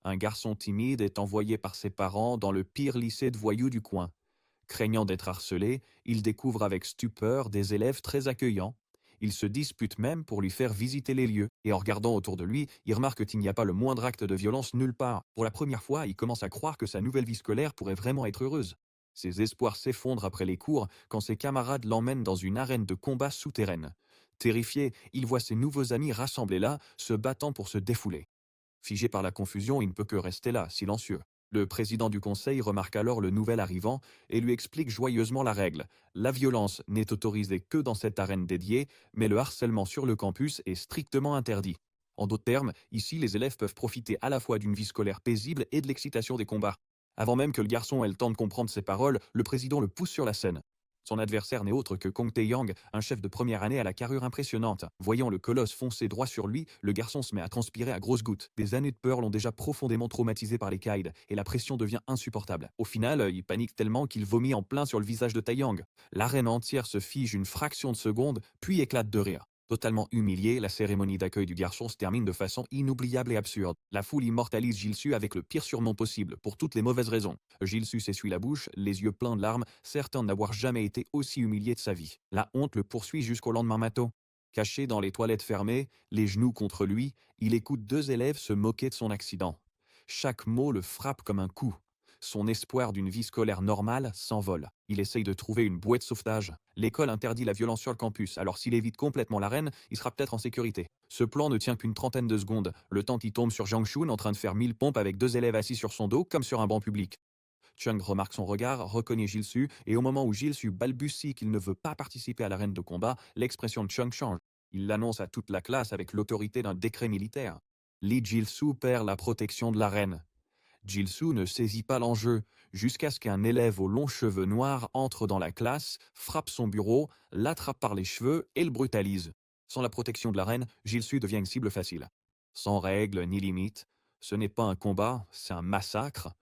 un garçon timide est envoyé par ses parents dans le pire lycée de voyous du coin. Craignant d'être harcelé, il découvre avec stupeur des élèves très accueillants. Il se dispute même pour lui faire visiter les lieux, et en regardant autour de lui, il remarque qu'il n'y a pas le moindre acte de violence nulle part. Pour la première fois, il commence à croire que sa nouvelle vie scolaire pourrait vraiment être heureuse. Ses espoirs s'effondrent après les cours quand ses camarades l'emmènent dans une arène de combat souterraine. Terrifié, il voit ses nouveaux amis rassemblés là, se battant pour se défouler. Figé par la confusion, il ne peut que rester là, silencieux. Le président du conseil remarque alors le nouvel arrivant et lui explique joyeusement la règle. La violence n'est autorisée que dans cette arène dédiée, mais le harcèlement sur le campus est strictement interdit. En d'autres termes, ici les élèves peuvent profiter à la fois d'une vie scolaire paisible et de l'excitation des combats. Avant même que le garçon ait le temps de comprendre ses paroles, le président le pousse sur la scène. Son adversaire n'est autre que Kong Tae-yang, un chef de première année à la carrure impressionnante. Voyant le colosse foncer droit sur lui, le garçon se met à transpirer à grosses gouttes. Des années de peur l'ont déjà profondément traumatisé par les Kaid, et la pression devient insupportable. Au final, il panique tellement qu'il vomit en plein sur le visage de Tae-yang. L'arène entière se fige une fraction de seconde, puis éclate de rire. Totalement humilié, la cérémonie d'accueil du garçon se termine de façon inoubliable et absurde. La foule immortalise Gilsu avec le pire surnom possible, pour toutes les mauvaises raisons. Gilsu s'essuie la bouche, les yeux pleins de larmes, certain n'avoir jamais été aussi humilié de sa vie. La honte le poursuit jusqu'au lendemain matin. Caché dans les toilettes fermées, les genoux contre lui, il écoute deux élèves se moquer de son accident. Chaque mot le frappe comme un coup. Son espoir d'une vie scolaire normale s'envole. Il essaye de trouver une bouée de sauvetage. L'école interdit la violence sur le campus, alors s'il évite complètement l'arène, il sera peut-être en sécurité. Ce plan ne tient qu'une trentaine de secondes, le temps qu'il tombe sur Jiang Shun en train de faire 1000 pompes avec deux élèves assis sur son dos comme sur un banc public. Chung remarque son regard, reconnaît Jilsu, et au moment où Jilsu balbutie qu'il ne veut pas participer à l'arène de combat, l'expression de Chung change. Il l'annonce à toute la classe avec l'autorité d'un décret militaire. Lee Jilsu perd la protection de l'arène. Jilsu ne saisit pas l'enjeu, jusqu'à ce qu'un élève aux longs cheveux noirs entre dans la classe, frappe son bureau, l'attrape par les cheveux et le brutalise. Sans la protection de la reine, Jilsu devient une cible facile. Sans règles ni limites, ce n'est pas un combat, c'est un massacre.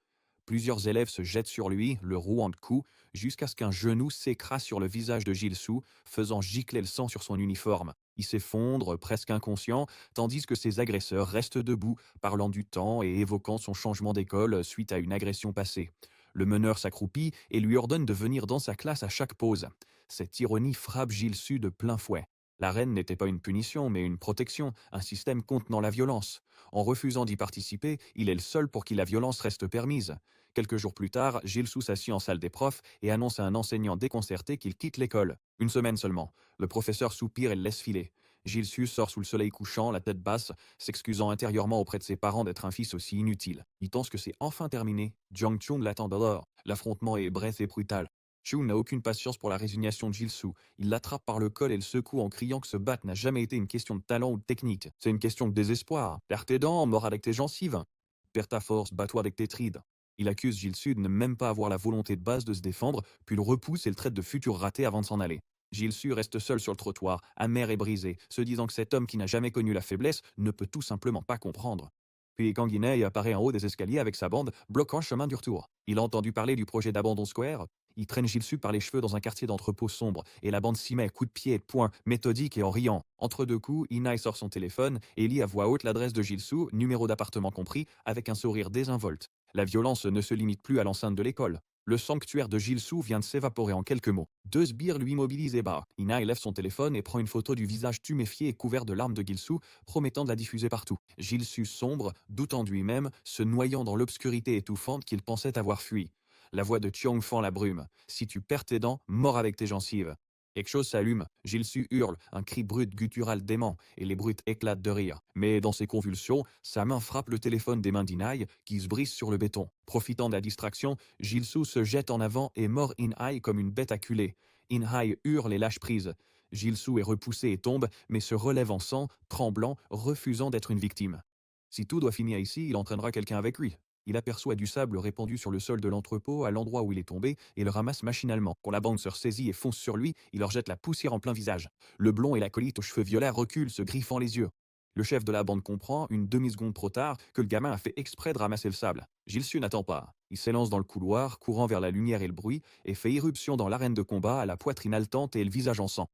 Plusieurs élèves se jettent sur lui, le rouant de coups, jusqu'à ce qu'un genou s'écrase sur le visage de Jilsu, faisant gicler le sang sur son uniforme. Il s'effondre, presque inconscient, tandis que ses agresseurs restent debout, parlant du temps et évoquant son changement d'école suite à une agression passée. Le meneur s'accroupit et lui ordonne de venir dans sa classe à chaque pause. Cette ironie frappe Jilsu de plein fouet. La reine n'était pas une punition, mais une protection, un système contenant la violence. En refusant d'y participer, il est le seul pour qui la violence reste permise. Quelques jours plus tard, Gilsu s'assied en salle des profs et annonce à un enseignant déconcerté qu'il quitte l'école. Une semaine seulement. Le professeur soupire et le laisse filer. Gilsu sort sous le soleil couchant, la tête basse, s'excusant intérieurement auprès de ses parents d'être un fils aussi inutile. Il pense que c'est enfin terminé. Jiang Chung l'attend dehors. L'affrontement est bref et brutal. Chung n'a aucune patience pour la résignation de Jilsu. Il l'attrape par le col et le secoue en criant que se battre n'a jamais été une question de talent ou de technique. C'est une question de désespoir. Perds tes dents, mors avec tes gencives. Perds ta force, bats-toi avec tes trides. Il accuse Jilsu de ne même pas avoir la volonté de base de se défendre, puis le repousse et le traite de futur raté avant de s'en aller. Jilsu reste seul sur le trottoir, amer et brisé, se disant que cet homme qui n'a jamais connu la faiblesse ne peut tout simplement pas comprendre. Puis Kang In-hye apparaît en haut des escaliers avec sa bande, bloquant le chemin du retour. Il a entendu parler du projet d'abandon Square. Il traîne Jilsu par les cheveux dans un quartier d'entrepôt sombre, et la bande s'y met, coups de pied et de poing, méthodique et en riant. Entre deux coups, In-hye sort son téléphone et lit à voix haute l'adresse de Jilsu, numéro d'appartement compris, avec un sourire désinvolte. La violence ne se limite plus à l'enceinte de l'école. Le sanctuaire de Jilsu vient de s'évaporer en quelques mots. Deux sbires lui immobilisent et bas. In-hye lève son téléphone et prend une photo du visage tuméfié et couvert de larmes de Jilsu, promettant de la diffuser partout. Jilsu sombre, doutant de lui-même, se noyant dans l'obscurité étouffante qu'il pensait avoir fui. La voix de Chiong fend la brume. Si tu perds tes dents, mors avec tes gencives. Quelque chose s'allume. Jilsu hurle, un cri brut guttural dément, et les brutes éclatent de rire. Mais dans ses convulsions, sa main frappe le téléphone des mains d'In-hye, qui se brise sur le béton. Profitant de la distraction, Jilsu se jette en avant et mord In-hye comme une bête acculée. In-hye hurle et lâche prise. Jilsu est repoussé et tombe, mais se relève en sang, tremblant, refusant d'être une victime. Si tout doit finir ici, il entraînera quelqu'un avec lui. Il aperçoit du sable répandu sur le sol de l'entrepôt à l'endroit où il est tombé et le ramasse machinalement. Quand la bande se ressaisit et fonce sur lui, il leur jette la poussière en plein visage. Le blond et l'acolyte aux cheveux violets reculent, se griffant les yeux. Le chef de la bande comprend, une demi-seconde trop tard, que le gamin a fait exprès de ramasser le sable. Jilsu n'attend pas. Il s'élance dans le couloir, courant vers la lumière et le bruit, et fait irruption dans l'arène de combat à la poitrine haletante et le visage en sang.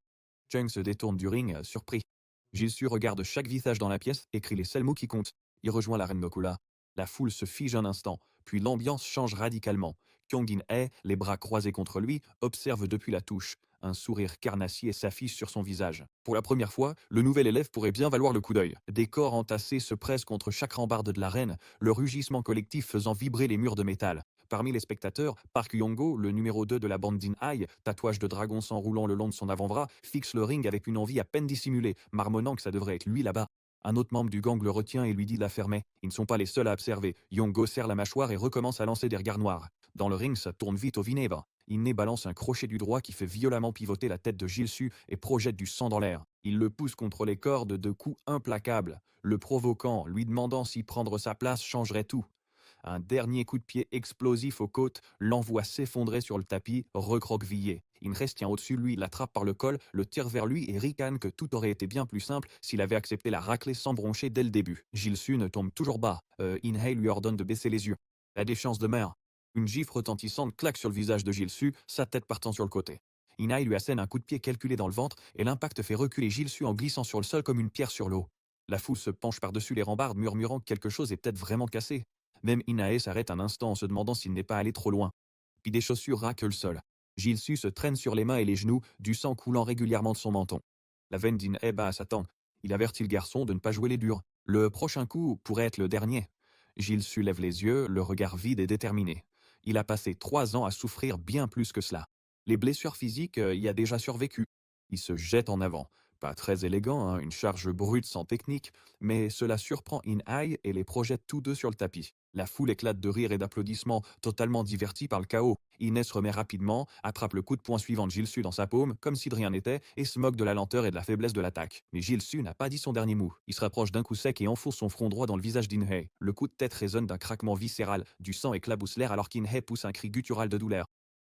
Chung se détourne du ring, surpris. Jilsu regarde chaque visage dans la pièce et crie les seuls mots qui comptent. Il rejoint l'arène Nokula. La foule se fige un instant, puis l'ambiance change radicalement. Kyung In-hye, les bras croisés contre lui, observe depuis la touche. Un sourire carnassier s'affiche sur son visage. Pour la première fois, le nouvel élève pourrait bien valoir le coup d'œil. Des corps entassés se pressent contre chaque rambarde de l'arène, le rugissement collectif faisant vibrer les murs de métal. Parmi les spectateurs, Park Yongo, le numéro 2 de la bande d'In-hye, tatouage de dragon s'enroulant le long de son avant-bras, fixe le ring avec une envie à peine dissimulée, marmonnant que ça devrait être lui là-bas. Un autre membre du gang le retient et lui dit de la fermer. Ils ne sont pas les seuls à observer. Yongo serre la mâchoire et recommence à lancer des regards noirs. Dans le ring, ça tourne vite au vinaigre. Inné balance un crochet du droit qui fait violemment pivoter la tête de Jilsu et projette du sang dans l'air. Il le pousse contre les cordes de coups implacables, le provoquant, lui demandant si prendre sa place changerait tout. Un dernier coup de pied explosif aux côtes l'envoie s'effondrer sur le tapis, recroquevillé. Inres tient au-dessus de lui, l'attrape par le col, le tire vers lui et ricane que tout aurait été bien plus simple s'il avait accepté la raclée sans broncher dès le début. Jilsu ne tombe toujours bas. Inhei lui ordonne de baisser les yeux. La déchéance demeure. Une gifle retentissante claque sur le visage de Jilsu, sa tête partant sur le côté. Inhei lui assène un coup de pied calculé dans le ventre et l'impact fait reculer Jilsu en glissant sur le sol comme une pierre sur l'eau. La foule se penche par-dessus les rambardes murmurant que quelque chose est peut-être vraiment cassé. Même Inae s'arrête un instant en se demandant s'il n'est pas allé trop loin. Puis des chaussures raclent le sol. Jilsu se traîne sur les mains et les genoux, du sang coulant régulièrement de son menton. La veine d'Inae bat à Satan. Il avertit le garçon de ne pas jouer les durs. Le prochain coup pourrait être le dernier. Jilsu lève les yeux, le regard vide et déterminé. Il a passé 3 ans à souffrir bien plus que cela. Les blessures physiques y a déjà survécu. Il se jette en avant. Pas très élégant, hein, une charge brute sans technique, mais cela surprend In-hye et les projette tous deux sur le tapis. La foule éclate de rires et d'applaudissements, totalement divertie par le chaos. Inès remet rapidement, attrape le coup de poing suivant de Jilsu dans sa paume, comme si de rien n'était, et se moque de la lenteur et de la faiblesse de l'attaque. Mais Jilsu n'a pas dit son dernier mot. Il se rapproche d'un coup sec et enfonce son front droit dans le visage d'In-hye. Le coup de tête résonne d'un craquement viscéral, du sang éclabousse l'air alors qu'In-hye pousse un cri guttural de douleur.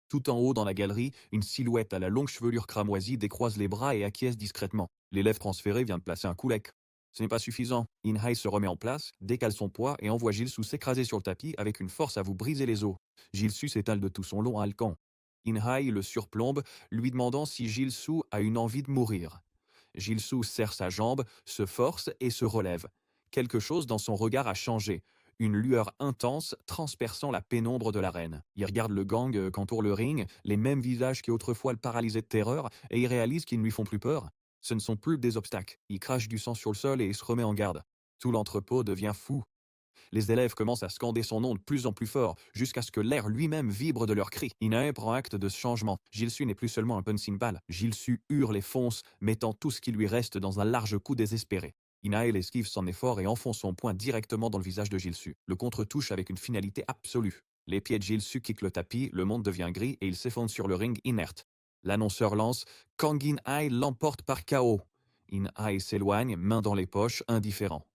Tout en haut dans la galerie, une silhouette à la longue chevelure cramoisie décroise les bras et acquiesce discrètement. L'élève transféré vient de placer un coulec. Ce n'est pas suffisant. In-hye se remet en place, décale son poids et envoie Jilsu s'écraser sur le tapis avec une force à vous briser les os. Jilsu s'étale de tout son long à Alcan. In-hye le surplombe, lui demandant si Jilsu a une envie de mourir. Jilsu serre sa jambe, se force et se relève. Quelque chose dans son regard a changé. Une lueur intense transperçant la pénombre de l'arène. Il regarde le gang qu'entoure le ring, les mêmes visages qui autrefois le paralysaient de terreur, et il réalise qu'ils ne lui font plus peur. Ce ne sont plus des obstacles. Il crache du sang sur le sol et se remet en garde. Tout l'entrepôt devient fou. Les élèves commencent à scander son nom de plus en plus fort, jusqu'à ce que l'air lui-même vibre de leurs cris. Inae prend acte de ce changement. Jilsu n'est plus seulement un punching ball. Jilsu hurle et fonce, mettant tout ce qui lui reste dans un large coup désespéré. Inae l'esquive sans effort et enfonce son poing directement dans le visage de Jilsu. Le contre-touche avec une finalité absolue. Les pieds de Jilsu kickent le tapis, le monde devient gris et il s'effondre sur le ring inerte. L'annonceur lance « Kang In-hye l'emporte par KO ». In-hye s'éloigne, main dans les poches, indifférent.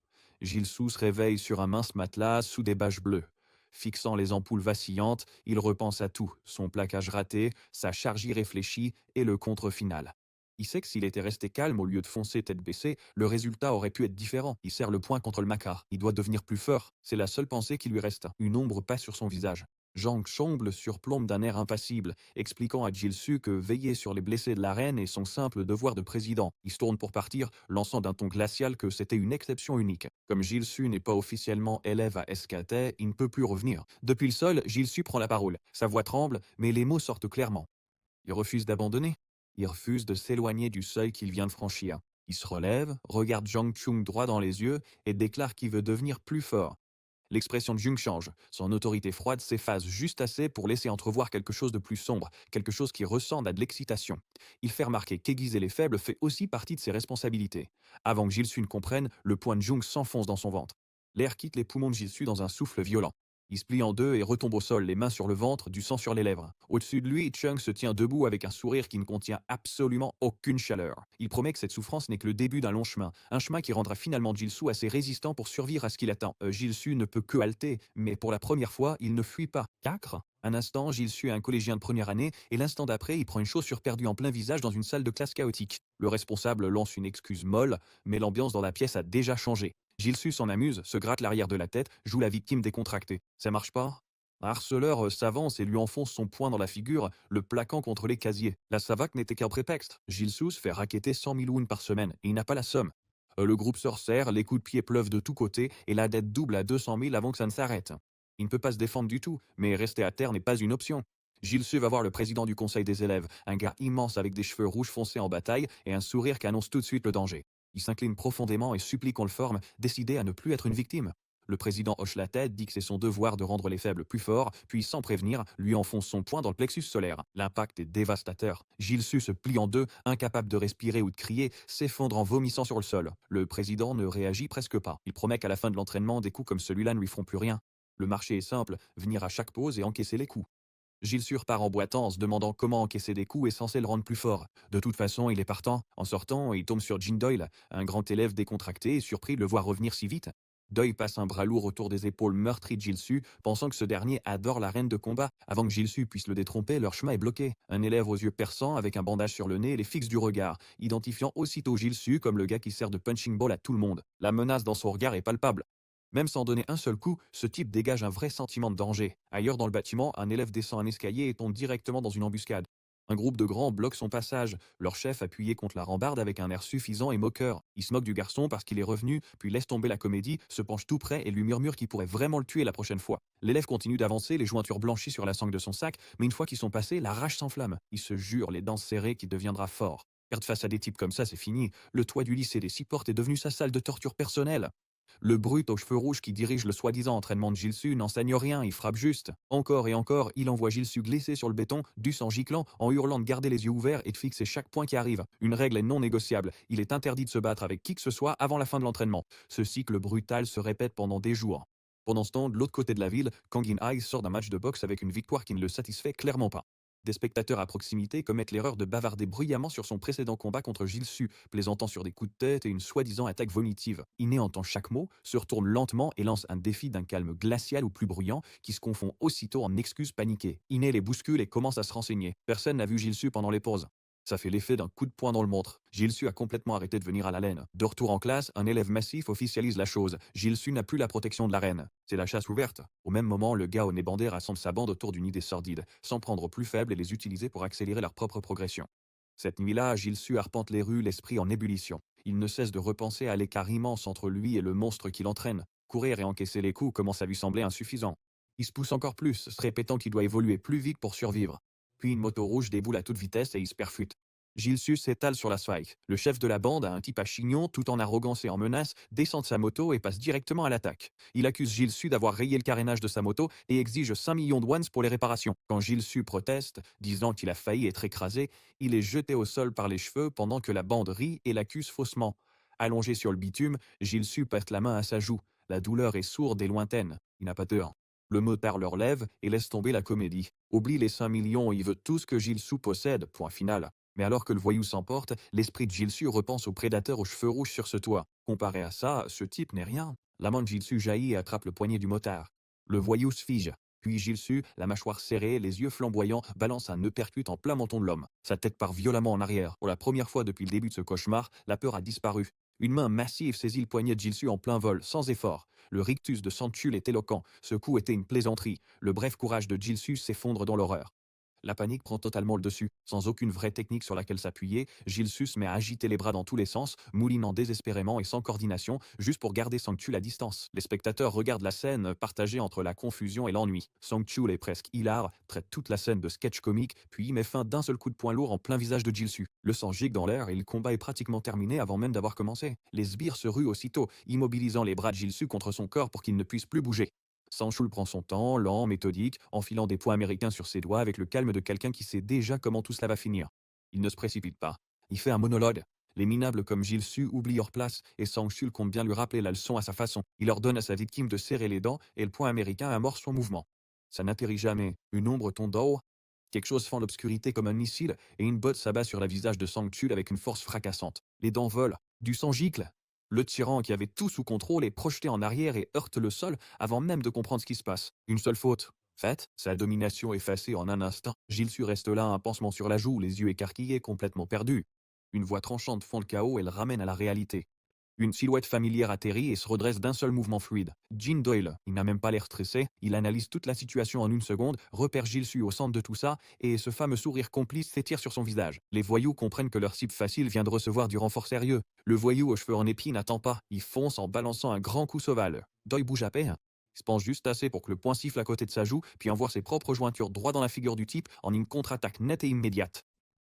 Jilsu se réveille sur un mince matelas sous des bâches bleues. Fixant les ampoules vacillantes, il repense à tout, son plaquage raté, sa charge irréfléchie et le contre final. Il sait que s'il était resté calme au lieu de foncer tête baissée, le résultat aurait pu être différent. Il serre le poing contre le macar. Il doit devenir plus fort. C'est la seule pensée qui lui reste. Une ombre passe sur son visage. Zhang Chong le surplombe d'un air impassible, expliquant à Jilsu que veiller sur les blessés de l'arène est son simple devoir de président. Il se tourne pour partir, lançant d'un ton glacial que c'était une exception unique. Comme Jilsu n'est pas officiellement élève à SKT, il ne peut plus revenir. Depuis le sol, Jilsu prend la parole. Sa voix tremble, mais les mots sortent clairement. Il refuse d'abandonner. Il refuse de s'éloigner du seuil qu'il vient de franchir. Il se relève, regarde Zhang Chung droit dans les yeux et déclare qu'il veut devenir plus fort. L'expression de Jung change. Son autorité froide s'efface juste assez pour laisser entrevoir quelque chose de plus sombre, quelque chose qui ressemble à de l'excitation. Il fait remarquer qu'aiguiser les faibles fait aussi partie de ses responsabilités. Avant que Jilsu ne comprenne, le poing de Jung s'enfonce dans son ventre. L'air quitte les poumons de Jilsu dans un souffle violent. Il se plie en deux et retombe au sol, les mains sur le ventre, du sang sur les lèvres. Au-dessus de lui, Chung se tient debout avec un sourire qui ne contient absolument aucune chaleur. Il promet que cette souffrance n'est que le début d'un long chemin, un chemin qui rendra finalement Jilsu assez résistant pour survivre à ce qu'il attend. Jilsu ne peut que halter, mais pour la première fois, il ne fuit pas. Cacre. Un instant, Jilsu est un collégien de première année, et l'instant d'après, il prend une chaussure perdue en plein visage dans une salle de classe chaotique. Le responsable lance une excuse molle, mais l'ambiance dans la pièce a déjà changé. Jilsu s'en amuse, se gratte l'arrière de la tête, joue la victime décontractée. Ça marche pas? Un harceleur s'avance et lui enfonce son poing dans la figure, le plaquant contre les casiers. La savaque n'était qu'un prétexte. Jilsu se fait racketter 100 000 won par semaine, et il n'a pas la somme. Le groupe se resserre, les coups de pied pleuvent de tous côtés et la dette double à 200 000 avant que ça ne s'arrête. Il ne peut pas se défendre du tout, mais rester à terre n'est pas une option. Gilles Su va voir le président du conseil des élèves, un gars immense avec des cheveux rouges foncés en bataille et un sourire qui annonce tout de suite le danger. Il s'incline profondément et supplie qu'on le forme, décidé à ne plus être une victime. Le président hoche la tête, dit que c'est son devoir de rendre les faibles plus forts, puis sans prévenir, lui enfonce son poing dans le plexus solaire. L'impact est dévastateur. Gilles Su se plie en deux, incapable de respirer ou de crier, s'effondre en vomissant sur le sol. Le président ne réagit presque pas. Il promet qu'à la fin de l'entraînement, des coups comme celui-là ne lui feront plus rien. Le marché est simple, venir à chaque pause et encaisser les coups. Gilles Su part en boitant en se demandant comment encaisser des coups est censé le rendre plus fort. De toute façon, il est partant. En sortant, il tombe sur Jean Doyle, un grand élève décontracté et surpris de le voir revenir si vite. Doyle passe un bras lourd autour des épaules meurtries de Gilles Su, pensant que ce dernier adore l'arène de combat. Avant que Gilles Su puisse le détromper, leur chemin est bloqué. Un élève aux yeux perçants, avec un bandage sur le nez, les fixe du regard, identifiant aussitôt Gilles Su comme le gars qui sert de punching ball à tout le monde. La menace dans son regard est palpable. Même sans donner un seul coup, ce type dégage un vrai sentiment de danger. Ailleurs dans le bâtiment, un élève descend un escalier et tombe directement dans une embuscade. Un groupe de grands bloque son passage, leur chef appuyé contre la rambarde avec un air suffisant et moqueur. Il se moque du garçon parce qu'il est revenu, puis laisse tomber la comédie, se penche tout près et lui murmure qu'il pourrait vraiment le tuer la prochaine fois. L'élève continue d'avancer, les jointures blanchies sur la sangle de son sac, mais une fois qu'ils sont passés, la rage s'enflamme. Il se jure, les dents serrées, qu'il deviendra fort. Perdre face à des types comme ça, c'est fini. Le toit du lycée des 6 portes est devenu sa salle de torture personnelle. Le brute aux cheveux rouges qui dirige le soi-disant entraînement de Gilles Su n'enseigne rien, il frappe juste. Encore et encore, il envoie Gilles Su glisser sur le béton, du sang giclant, en hurlant de garder les yeux ouverts et de fixer chaque point qui arrive. Une règle est non négociable, il est interdit de se battre avec qui que ce soit avant la fin de l'entraînement. Ce cycle brutal se répète pendant des jours. Pendant ce temps, de l'autre côté de la ville, Kang In-hai sort d'un match de boxe avec une victoire qui ne le satisfait clairement pas. Des spectateurs à proximité commettent l'erreur de bavarder bruyamment sur son précédent combat contre Gilles Su, plaisantant sur des coups de tête et une soi-disant attaque vomitive. Iné entend chaque mot, se retourne lentement et lance un défi d'un calme glacial ou plus bruyant qui se confond aussitôt en excuses paniquées. Iné les bouscule et commence à se renseigner. Personne n'a vu Gilles Su pendant les pauses. Ça fait l'effet d'un coup de poing dans le montre. Gilles Su a complètement arrêté de venir à la laine. De retour en classe, un élève massif officialise la chose. Gilles Su n'a plus la protection de la reine. C'est la chasse ouverte. Au même moment, le gars au nez bandé rassemble sa bande autour d'une idée sordide, s'en prendre aux plus faibles et les utiliser pour accélérer leur propre progression. Cette nuit-là, Gilles Su arpente les rues, l'esprit en ébullition. Il ne cesse de repenser à l'écart immense entre lui et le monstre qui l'entraîne. Courir et encaisser les coups commence à lui sembler insuffisant. Il se pousse encore plus, se répétant qu'il doit évoluer plus vite pour survivre. Puis une moto rouge déboule à toute vitesse et il se perfute. Gilles Su s'étale sur l'asphalte. Le chef de la bande, un type à chignon, tout en arrogance et en menace, descend de sa moto et passe directement à l'attaque. Il accuse Gilles Su d'avoir rayé le carénage de sa moto et exige 5 millions de wons pour les réparations. Quand Gilles Su proteste, disant qu'il a failli être écrasé, il est jeté au sol par les cheveux pendant que la bande rit et l'accuse faussement. Allongé sur le bitume, Gilles Su porte la main à sa joue. La douleur est sourde et lointaine. Il n'a pas peur. Le motard leur lève et laisse tomber la comédie. Oublie les 5 millions, il veut tout ce que Gilles Su possède, point final. Mais alors que le voyou s'emporte, l'esprit de Gilles Su repense au prédateur aux cheveux rouges sur ce toit. Comparé à ça, ce type n'est rien. La main de Gilles Su jaillit et attrape le poignet du motard. Le voyou se fige. Puis Gilles Su, la mâchoire serrée, les yeux flamboyants, balance un uppercut en plein menton de l'homme. Sa tête part violemment en arrière. Pour la première fois depuis le début de ce cauchemar, la peur a disparu. Une main massive saisit le poignet de Gilles Su en plein vol, sans effort. Le rictus de Santule est éloquent. Ce coup était une plaisanterie. Le bref courage de Gilles Su s'effondre dans l'horreur. La panique prend totalement le dessus. Sans aucune vraie technique sur laquelle s'appuyer, Gilles Su se met à agiter les bras dans tous les sens, moulinant désespérément et sans coordination, juste pour garder Sangchul à distance. Les spectateurs regardent la scène, partagés entre la confusion et l'ennui. Sangchul est presque hilar, traite toute la scène de sketch comique, puis y met fin d'un seul coup de poing lourd en plein visage de Gilles Su. Le sang gicle dans l'air et le combat est pratiquement terminé avant même d'avoir commencé. Les sbires se ruent aussitôt, immobilisant les bras de Gilles Su contre son corps pour qu'il ne puisse plus bouger. Sanchoul prend son temps, lent, méthodique, enfilant des points américains sur ses doigts avec le calme de quelqu'un qui sait déjà comment tout cela va finir. Il ne se précipite pas. Il fait un monologue. Les minables comme Gilles Su oublient leur place et Sanchoul compte bien lui rappeler la leçon à sa façon. Il ordonne à sa victime de serrer les dents et le poing américain amorce son mouvement. Ça n'atterrit jamais. Une ombre tombe d'en haut. Quelque chose fend l'obscurité comme un missile et une botte s'abat sur le visage de Sangchul avec une force fracassante. Les dents volent. Du sang gicle. Le tyran qui avait tout sous contrôle est projeté en arrière et heurte le sol avant même de comprendre ce qui se passe. Une seule faute. Faite, sa domination effacée en un instant. Gilles Su reste là, un pansement sur la joue, les yeux écarquillés, complètement perdus. Une voix tranchante fond le chaos et le ramène à la réalité. Une silhouette familière atterrit et se redresse d'un seul mouvement fluide. Jean Doyle, il n'a même pas l'air stressé, il analyse toute la situation en une seconde, repère Gilles Su au centre de tout ça, et ce fameux sourire complice s'étire sur son visage. Les voyous comprennent que leur cible facile vient de recevoir du renfort sérieux. Le voyou aux cheveux en épis n'attend pas, il fonce en balançant un grand coup sauvage. Doyle bouge à peine. Il se penche juste assez pour que le poing siffle à côté de sa joue, puis envoie ses propres jointures droit dans la figure du type en une contre-attaque nette et immédiate.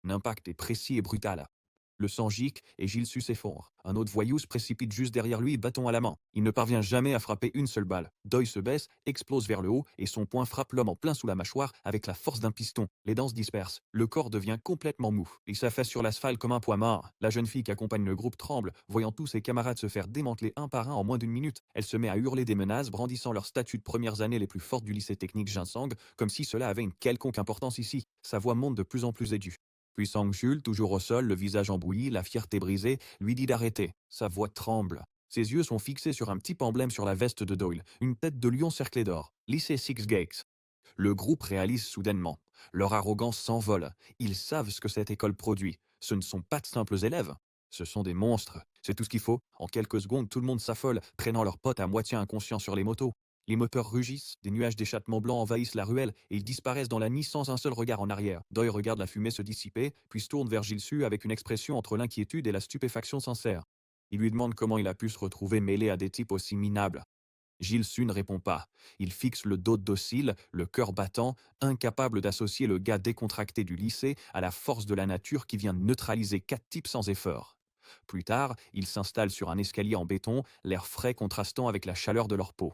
L'impact est précis et brutal. Le sang gicle et Gilles Su s'effondre. Un autre voyou se précipite juste derrière lui, bâton à la main. Il ne parvient jamais à frapper une seule balle. Doyle se baisse, explose vers le haut et son poing frappe l'homme en plein sous la mâchoire avec la force d'un piston. Les dents se dispersent. Le corps devient complètement mou. Il s'affaisse sur l'asphalte comme un poids mort. La jeune fille qui accompagne le groupe tremble, voyant tous ses camarades se faire démanteler un par un en moins d'une minute. Elle se met à hurler des menaces, brandissant leur statut de premières années les plus fortes du lycée technique Ginsang, comme si cela avait une quelconque importance ici. Sa voix monte de plus en plus aiguë. Puis Sang-Chul, toujours au sol, le visage embouilli, la fierté brisée, lui dit d'arrêter. Sa voix tremble. Ses yeux sont fixés sur un petit emblème sur la veste de Doyle, une tête de lion cerclée d'or. Lycée Six Gates. Le groupe réalise soudainement. Leur arrogance s'envole. Ils savent ce que cette école produit. Ce ne sont pas de simples élèves. Ce sont des monstres. C'est tout ce qu'il faut. En quelques secondes, tout le monde s'affole, traînant leurs potes à moitié inconscients sur les motos. Les moteurs rugissent, des nuages d'échappement blanc envahissent la ruelle et ils disparaissent dans la nuit sans un seul regard en arrière. Doyle regarde la fumée se dissiper, puis se tourne vers Gilles Su avec une expression entre l'inquiétude et la stupéfaction sincère. Il lui demande comment il a pu se retrouver mêlé à des types aussi minables. Gilles Su ne répond pas. Il fixe le dos docile, le cœur battant, incapable d'associer le gars décontracté du lycée à la force de la nature qui vient de neutraliser 4 types sans effort. Plus tard, il s'installe sur un escalier en béton, l'air frais contrastant avec la chaleur de leur peau.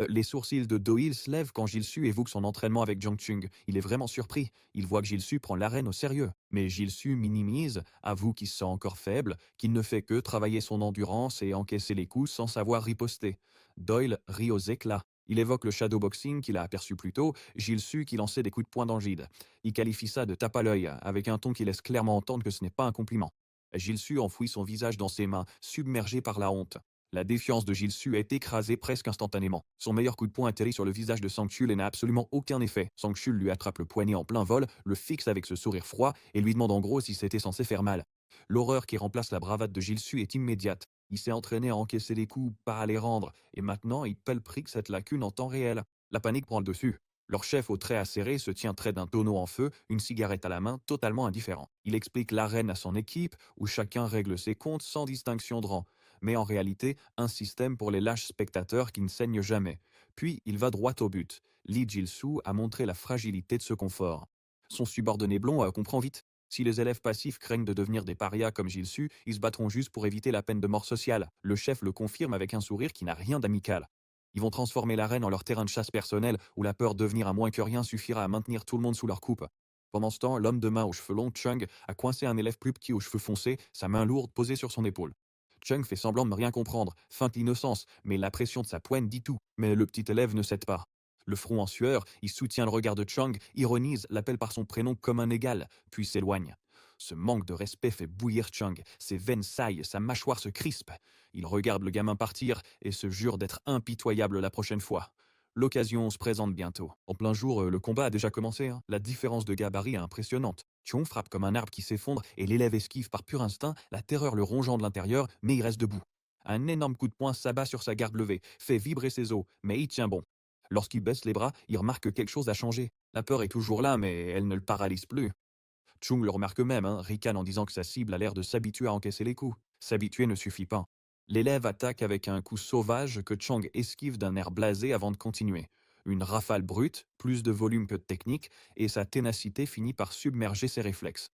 Les sourcils de Doyle se lèvent quand Gilles Su évoque son entraînement avec Jang Chung. Il est vraiment surpris. Il voit que Gilles Su prend l'arène au sérieux. Mais Gilles Su minimise, avoue qu'il se sent encore faible, qu'il ne fait que travailler son endurance et encaisser les coups sans savoir riposter. Doyle rit aux éclats. Il évoque le shadowboxing qu'il a aperçu plus tôt, Gilles Su qui lançait des coups de poing dans le vide. Il qualifie ça de tape à l'œil, avec un ton qui laisse clairement entendre que ce n'est pas un compliment. Gilles Su enfouit son visage dans ses mains, submergé par la honte. La défiance de Gilles Su est écrasée presque instantanément. Son meilleur coup de poing atterrit sur le visage de Sang-Chul et n'a absolument aucun effet. Sang-Chul lui attrape le poignet en plein vol, le fixe avec ce sourire froid et lui demande en gros si c'était censé faire mal. L'horreur qui remplace la bravade de Gilles Su est immédiate. Il s'est entraîné à encaisser les coups, pas à les rendre, et maintenant il paie le prix de cette lacune en temps réel. La panique prend le dessus. Leur chef aux traits acérés se tient près d'un tonneau en feu, une cigarette à la main, totalement indifférent. Il explique l'arène à son équipe, où chacun règle ses comptes sans distinction de rang, mais en réalité un système pour les lâches spectateurs qui ne saignent jamais. Puis il va droit au but. Lee Jil-soo a montré la fragilité de ce confort. Son subordonné blond comprend vite. Si les élèves passifs craignent de devenir des parias comme Jil-soo, ils se battront juste pour éviter la peine de mort sociale. Le chef le confirme avec un sourire qui n'a rien d'amical. Ils vont transformer l'arène en leur terrain de chasse personnel, où la peur de devenir un moins que rien suffira à maintenir tout le monde sous leur coupe. Pendant ce temps, l'homme de main aux cheveux longs, Chung, a coincé un élève plus petit aux cheveux foncés, sa main lourde posée sur son épaule. Chung fait semblant de ne rien comprendre, feinte l'innocence, mais la pression de sa poigne dit tout. Mais le petit élève ne cède pas. Le front en sueur, il soutient le regard de Chung, ironise, l'appelle par son prénom comme un égal, puis s'éloigne. Ce manque de respect fait bouillir Chung, ses veines saillent, sa mâchoire se crispe. Il regarde le gamin partir et se jure d'être impitoyable la prochaine fois. L'occasion se présente bientôt. En plein jour, le combat a déjà commencé. La différence de gabarit est impressionnante. Thion frappe comme un arbre qui s'effondre et l'élève esquive par pur instinct, la terreur le rongeant de l'intérieur, mais il reste debout. Un énorme coup de poing s'abat sur sa garde levée, fait vibrer ses os, mais il tient bon. Lorsqu'il baisse les bras, il remarque que quelque chose a changé. La peur est toujours là, mais elle ne le paralyse plus. Chung le remarque même, ricane en disant que sa cible a l'air de s'habituer à encaisser les coups. S'habituer ne suffit pas. L'élève attaque avec un coup sauvage que Chang esquive d'un air blasé avant de continuer. Une rafale brute, plus de volume que de technique, et sa ténacité finit par submerger ses réflexes.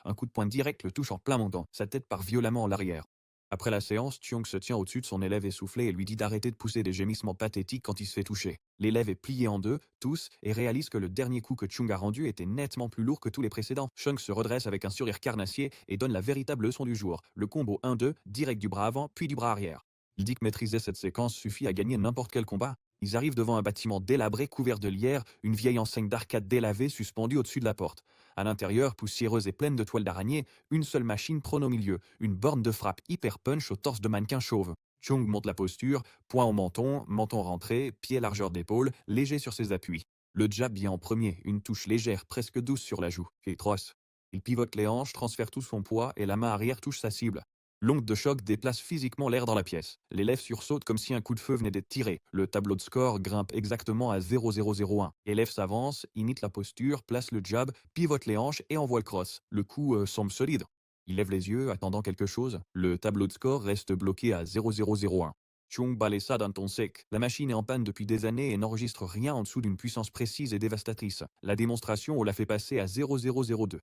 Un coup de poing direct le touche en plein menton, sa tête part violemment en l'arrière. Après la séance, Chung se tient au-dessus de son élève essoufflé et lui dit d'arrêter de pousser des gémissements pathétiques quand il se fait toucher. L'élève est plié en deux, tousse, et réalise que le dernier coup que Chung a rendu était nettement plus lourd que tous les précédents. Chung se redresse avec un sourire carnassier et donne la véritable leçon du jour, le combo 1-2, direct du bras avant, puis du bras arrière. Il dit que maîtriser cette séquence suffit à gagner n'importe quel combat. Ils arrivent devant un bâtiment délabré couvert de lierre, une vieille enseigne d'arcade délavée suspendue au-dessus de la porte. À l'intérieur, poussiéreuse et pleine de toiles d'araignée, une seule machine prône au milieu, une borne de frappe hyper punch au torse de mannequin chauve. Chung monte la posture, poing au menton, menton rentré, pied largeur d'épaule, léger sur ses appuis. Le jab vient en premier, une touche légère, presque douce sur la joue. Fétroce. Il pivote les hanches, transfère tout son poids et la main arrière touche sa cible. L'onde de choc déplace physiquement l'air dans la pièce. L'élève sursaute comme si un coup de feu venait d'être tiré. Le tableau de score grimpe exactement à 0,001. L'élève s'avance, imite la posture, place le jab, pivote les hanches et envoie le cross. Le coup semble solide. Il lève les yeux, attendant quelque chose. Le tableau de score reste bloqué à 0,001. Chung Balesa dans ton sec. La machine est en panne depuis des années et n'enregistre rien en dessous d'une puissance précise et dévastatrice. La démonstration, on l'a fait passer à 0,002.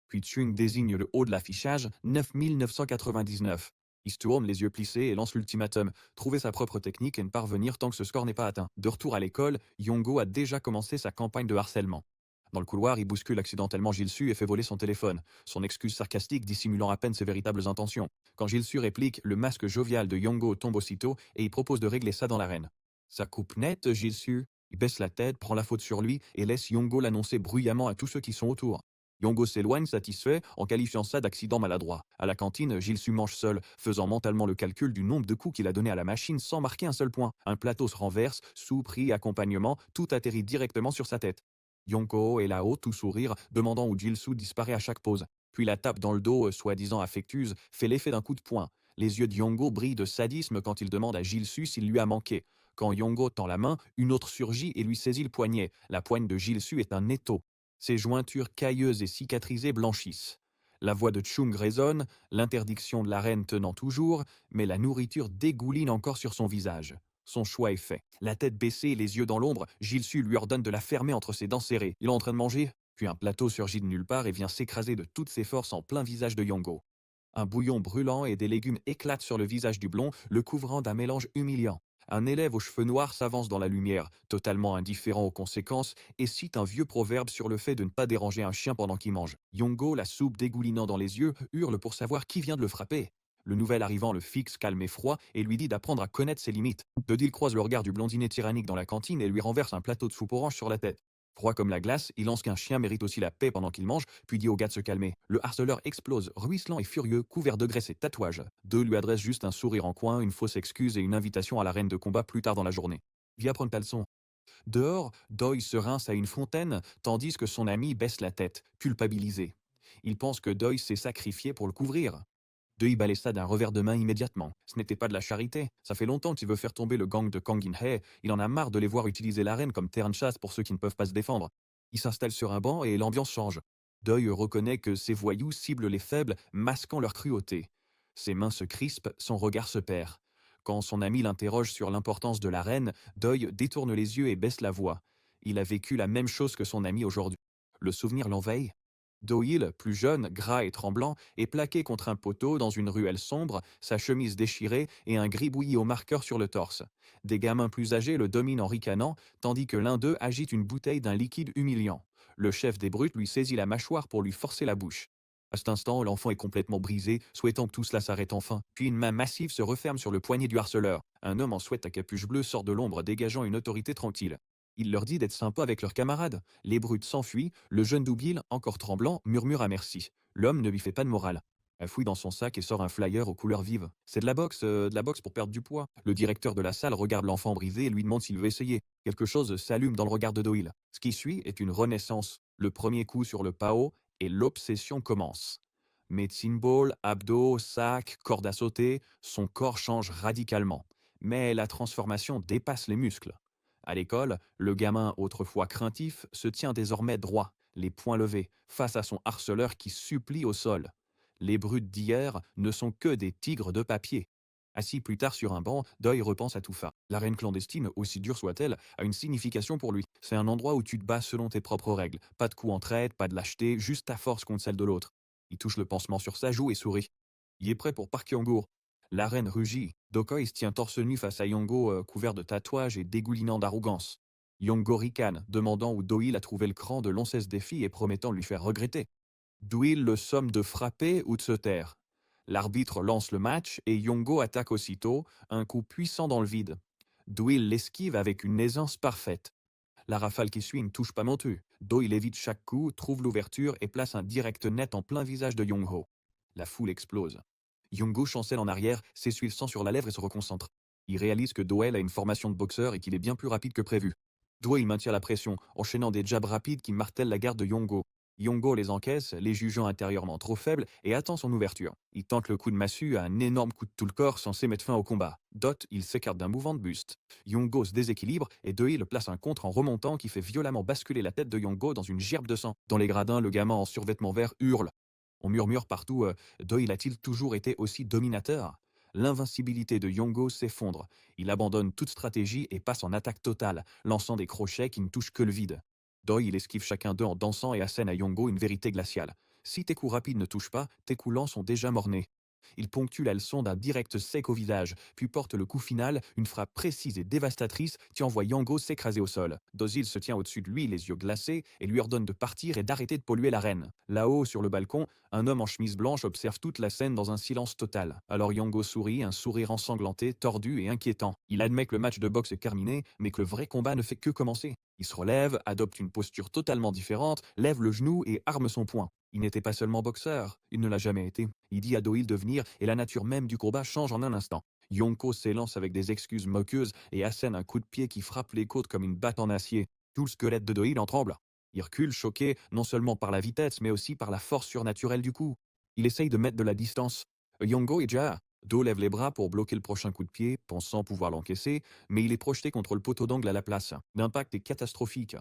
Puis Chung désigne le haut de l'affichage, 9999. Il se tourne, les yeux plissés, et lance l'ultimatum, trouver sa propre technique et ne parvenir tant que ce score n'est pas atteint. De retour à l'école, Yongo a déjà commencé sa campagne de harcèlement. Dans le couloir, il bouscule accidentellement Gilsu et fait voler son téléphone, son excuse sarcastique dissimulant à peine ses véritables intentions. Quand Gilsu réplique, le masque jovial de Yongo tombe aussitôt et il propose de régler ça dans l'arène. Ça coupe net, Gilsu. Il baisse la tête, prend la faute sur lui et laisse Yongo l'annoncer bruyamment à tous ceux qui sont autour. Yongo s'éloigne satisfait en qualifiant ça d'accident maladroit. À la cantine, Gilsu mange seul, faisant mentalement le calcul du nombre de coups qu'il a donné à la machine sans marquer un seul point. Un plateau se renverse, soupe, riz, accompagnement, tout atterrit directement sur sa tête. Yonko est là-haut, tout sourire, demandant où Gilsu disparaît à chaque pause. Puis la tape dans le dos, soi-disant affectueuse, fait l'effet d'un coup de poing. Les yeux de Yongo brillent de sadisme quand il demande à Gilsu s'il lui a manqué. Quand Yongo tend la main, une autre surgit et lui saisit le poignet. La poigne de Gilsu est un étau. Ses jointures cailleuses et cicatrisées blanchissent. La voix de Chung résonne, l'interdiction de la reine tenant toujours, mais la nourriture dégouline encore sur son visage. Son choix est fait. La tête baissée et les yeux dans l'ombre, Gilsu lui ordonne de la fermer entre ses dents serrées. Il est en train de manger, puis un plateau surgit de nulle part et vient s'écraser de toutes ses forces en plein visage de Yongo. Un bouillon brûlant et des légumes éclatent sur le visage du blond, le couvrant d'un mélange humiliant. Un élève aux cheveux noirs s'avance dans la lumière, totalement indifférent aux conséquences, et cite un vieux proverbe sur le fait de ne pas déranger un chien pendant qu'il mange. Yongo, la soupe dégoulinant dans les yeux, hurle pour savoir qui vient de le frapper. Le nouvel arrivant le fixe calme et froid et lui dit d'apprendre à connaître ses limites. Dodil croise le regard du blondinet tyrannique dans la cantine et lui renverse un plateau de soupe orange sur la tête. Froid comme la glace, il lance qu'un chien mérite aussi la paix pendant qu'il mange, puis dit au gars de se calmer. Le harceleur explose, ruisselant et furieux, couvert de graisse et tatouages. Deux lui adressent juste un sourire en coin, une fausse excuse et une invitation à l'arène de combat plus tard dans la journée. Viens prendre ta leçon. Dehors, Doi se rince à une fontaine, tandis que son ami baisse la tête, culpabilisé. Il pense que Doi s'est sacrifié pour le couvrir. Doi balaye ça d'un revers de main immédiatement. Ce n'était pas de la charité. Ça fait longtemps qu'il veut faire tomber le gang de Kang In-hee. Il en a marre de les voir utiliser l'arène comme terrain de chasse pour ceux qui ne peuvent pas se défendre. Il s'installe sur un banc et l'ambiance change. Doi reconnaît que ces voyous ciblent les faibles, masquant leur cruauté. Ses mains se crispent, son regard se perd. Quand son ami l'interroge sur l'importance de l'arène, Doi détourne les yeux et baisse la voix. Il a vécu la même chose que son ami aujourd'hui. Le souvenir l'envahit. Doyle, plus jeune, gras et tremblant, est plaqué contre un poteau dans une ruelle sombre, sa chemise déchirée et un gribouillis au marqueur sur le torse. Des gamins plus âgés le dominent en ricanant, tandis que l'un d'eux agite une bouteille d'un liquide humiliant. Le chef des brutes lui saisit la mâchoire pour lui forcer la bouche. À cet instant, l'enfant est complètement brisé, souhaitant que tout cela s'arrête enfin. Puis une main massive se referme sur le poignet du harceleur. Un homme en sweat à capuche bleue sort de l'ombre, dégageant une autorité tranquille. Il leur dit d'être sympa avec leurs camarades. Les brutes s'enfuient, le jeune Doubil, encore tremblant, murmure à merci. L'homme ne lui fait pas de morale. Elle fouille dans son sac et sort un flyer aux couleurs vives. C'est de la boxe pour perdre du poids. Le directeur de la salle regarde l'enfant brisé et lui demande s'il veut essayer. Quelque chose s'allume dans le regard de Doyle. Ce qui suit est une renaissance. Le premier coup sur le PAO et l'obsession commence. Medicine ball, abdos, sac, corde à sauter, son corps change radicalement. Mais la transformation dépasse les muscles. À l'école, le gamin, autrefois craintif, se tient désormais droit, les poings levés, face à son harceleur qui supplie au sol. Les brutes d'hier ne sont que des tigres de papier. Assis plus tard sur un banc, Doi repense à tout ça. L'arène clandestine, aussi dure soit-elle, a une signification pour lui. C'est un endroit où tu te bats selon tes propres règles. Pas de coups en traite, pas de lâcheté, juste ta force contre celle de l'autre. Il touche le pansement sur sa joue et sourit. Il est prêt pour Park Yongo. L'arène rugit. Dokoi se tient torse nu face à Yongo couvert de tatouages et dégoulinant d'arrogance. Yongo ricane, demandant où Doyle a trouvé le cran de l'oncesse défi et promettant de lui faire regretter. Doyle le somme de frapper ou de se taire. L'arbitre lance le match et Yongo attaque aussitôt, un coup puissant dans le vide. Doyle l'esquive avec une aisance parfaite. La rafale qui suit ne touche pas non plus. Doyle évite chaque coup, trouve l'ouverture et place un direct net en plein visage de Yongho. La foule explose. Yongo chancelle en arrière, s'essuie le sang sur la lèvre et se reconcentre. Il réalise que Doyle a une formation de boxeur et qu'il est bien plus rapide que prévu. Doyle maintient la pression, enchaînant des jabs rapides qui martèlent la garde de Yongo. Yongo les encaisse, les jugeant intérieurement trop faibles, et attend son ouverture. Il tente le coup de massue à un énorme coup de tout le corps censé mettre fin au combat. Dot, il s'écarte d'un mouvement de buste. Yongo se déséquilibre et Doi place un contre en remontant qui fait violemment basculer la tête de Yongo dans une gerbe de sang. Dans les gradins, le gamin en survêtement vert hurle. On murmure partout Doyle a-t-il toujours été aussi dominateur? L'invincibilité de Yongo s'effondre. Il abandonne toute stratégie et passe en attaque totale, lançant des crochets qui ne touchent que le vide. Doyle esquive chacun d'eux en dansant et assène à Yongo une vérité glaciale. Si tes coups rapides ne touchent pas, tes coups lents sont déjà mornés. Il ponctue la leçon d'un direct sec au visage, puis porte le coup final, une frappe précise et dévastatrice qui envoie Yango s'écraser au sol. Dozil se tient au-dessus de lui, les yeux glacés, et lui ordonne de partir et d'arrêter de polluer l'arène. Là-haut, sur le balcon, un homme en chemise blanche observe toute la scène dans un silence total. Alors Yango sourit, un sourire ensanglanté, tordu et inquiétant. Il admet que le match de boxe est terminé, mais que le vrai combat ne fait que commencer. Il se relève, adopte une posture totalement différente, lève le genou et arme son poing. Il n'était pas seulement boxeur, il ne l'a jamais été. Il dit à Doyle de venir et la nature même du combat change en un instant. Yonko s'élance avec des excuses moqueuses et assène un coup de pied qui frappe les côtes comme une batte en acier. Tout le squelette de Doyle en tremble. Il recule, choqué, non seulement par la vitesse, mais aussi par la force surnaturelle du coup. Il essaye de mettre de la distance. Yongo est déjà. Do lève les bras pour bloquer le prochain coup de pied, pensant pouvoir l'encaisser, mais il est projeté contre le poteau d'angle à la place. L'impact est catastrophique.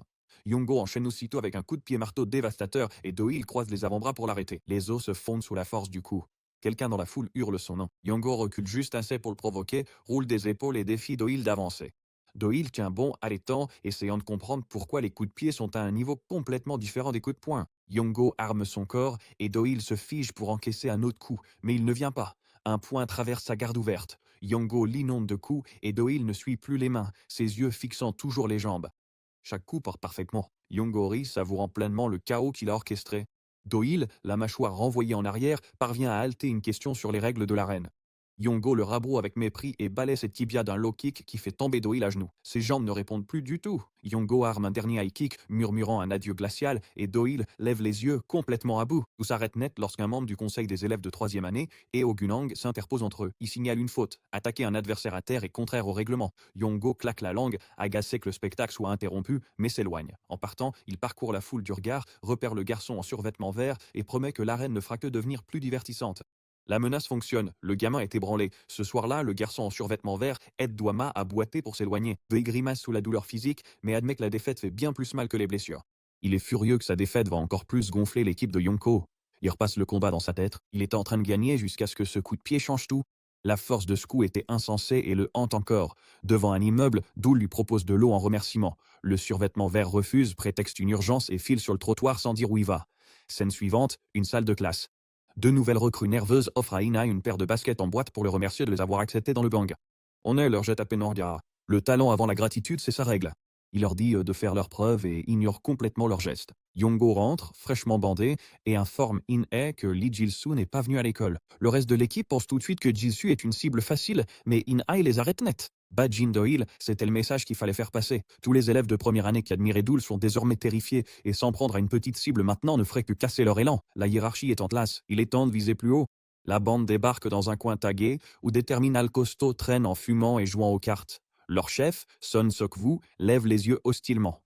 Yongo enchaîne aussitôt avec un coup de pied marteau dévastateur et Doyle croise les avant-bras pour l'arrêter. Les os se fondent sous la force du coup. Quelqu'un dans la foule hurle son nom. Yongo recule juste assez pour le provoquer, roule des épaules et défie Doyle d'avancer. Doyle tient bon, haletant, essayant de comprendre pourquoi les coups de pied sont à un niveau complètement différent des coups de poing. Yongo arme son corps et Doyle se fige pour encaisser un autre coup, mais il ne vient pas. Un poing traverse sa garde ouverte. Yongo l'inonde de coups et Doyle ne suit plus les mains, ses yeux fixant toujours les jambes. Chaque coup porte parfaitement. Yongo rit, savourant pleinement le chaos qu'il a orchestré. Doyle, la mâchoire renvoyée en arrière, parvient à halter une question sur les règles de l'arène. Yongo le rabroue avec mépris et balaie ses tibias d'un low kick qui fait tomber Doyle à genoux. Ses jambes ne répondent plus du tout. Yongo arme un dernier high kick, murmurant un adieu glacial, et Doyle lève les yeux complètement à bout. Tout s'arrête net lorsqu'un membre du conseil des élèves de 3e année, Eo Gunang, s'interpose entre eux. Il signale une faute. Attaquer un adversaire à terre est contraire au règlement. Yongo claque la langue, agacé que le spectacle soit interrompu, mais s'éloigne. En partant, il parcourt la foule du regard, repère le garçon en survêtement vert et promet que l'arène ne fera que devenir plus divertissante. La menace fonctionne, le gamin est ébranlé. Ce soir-là, le garçon en survêtement vert aide Douama à boiter pour s'éloigner. Il grimace sous la douleur physique, mais admet que la défaite fait bien plus mal que les blessures. Il est furieux que sa défaite va encore plus gonfler l'équipe de Yonko. Il repasse le combat dans sa tête. Il était en train de gagner jusqu'à ce que ce coup de pied change tout. La force de ce coup était insensée et le hante encore. Devant un immeuble, Doule lui propose de l'eau en remerciement. Le survêtement vert refuse, prétexte une urgence et file sur le trottoir sans dire où il va. Scène suivante, une salle de classe. Deux nouvelles recrues nerveuses offrent à Ina une paire de baskets en boîte pour le remercier de les avoir acceptées dans le bang. On est leur jette à peine en regard. Le talent avant la gratitude, c'est sa règle. Il leur dit de faire leurs preuves et ignore complètement leurs gestes. Yongo rentre, fraîchement bandé, et informe In-Ae que Lee Jil-soo n'est pas venu à l'école. Le reste de l'équipe pense tout de suite que Jil-soo est une cible facile, mais In-Ae les arrête net. Bad Jin Doyle, c'était le message qu'il fallait faire passer. Tous les élèves de première année qui admiraient Doule sont désormais terrifiés, et s'en prendre à une petite cible maintenant ne ferait que casser leur élan. La hiérarchie est en place, il est temps de viser plus haut. La bande débarque dans un coin tagué, où des terminales costauds traînent en fumant et jouant aux cartes. Leur chef, Son Sok-woo, lève les yeux hostilement.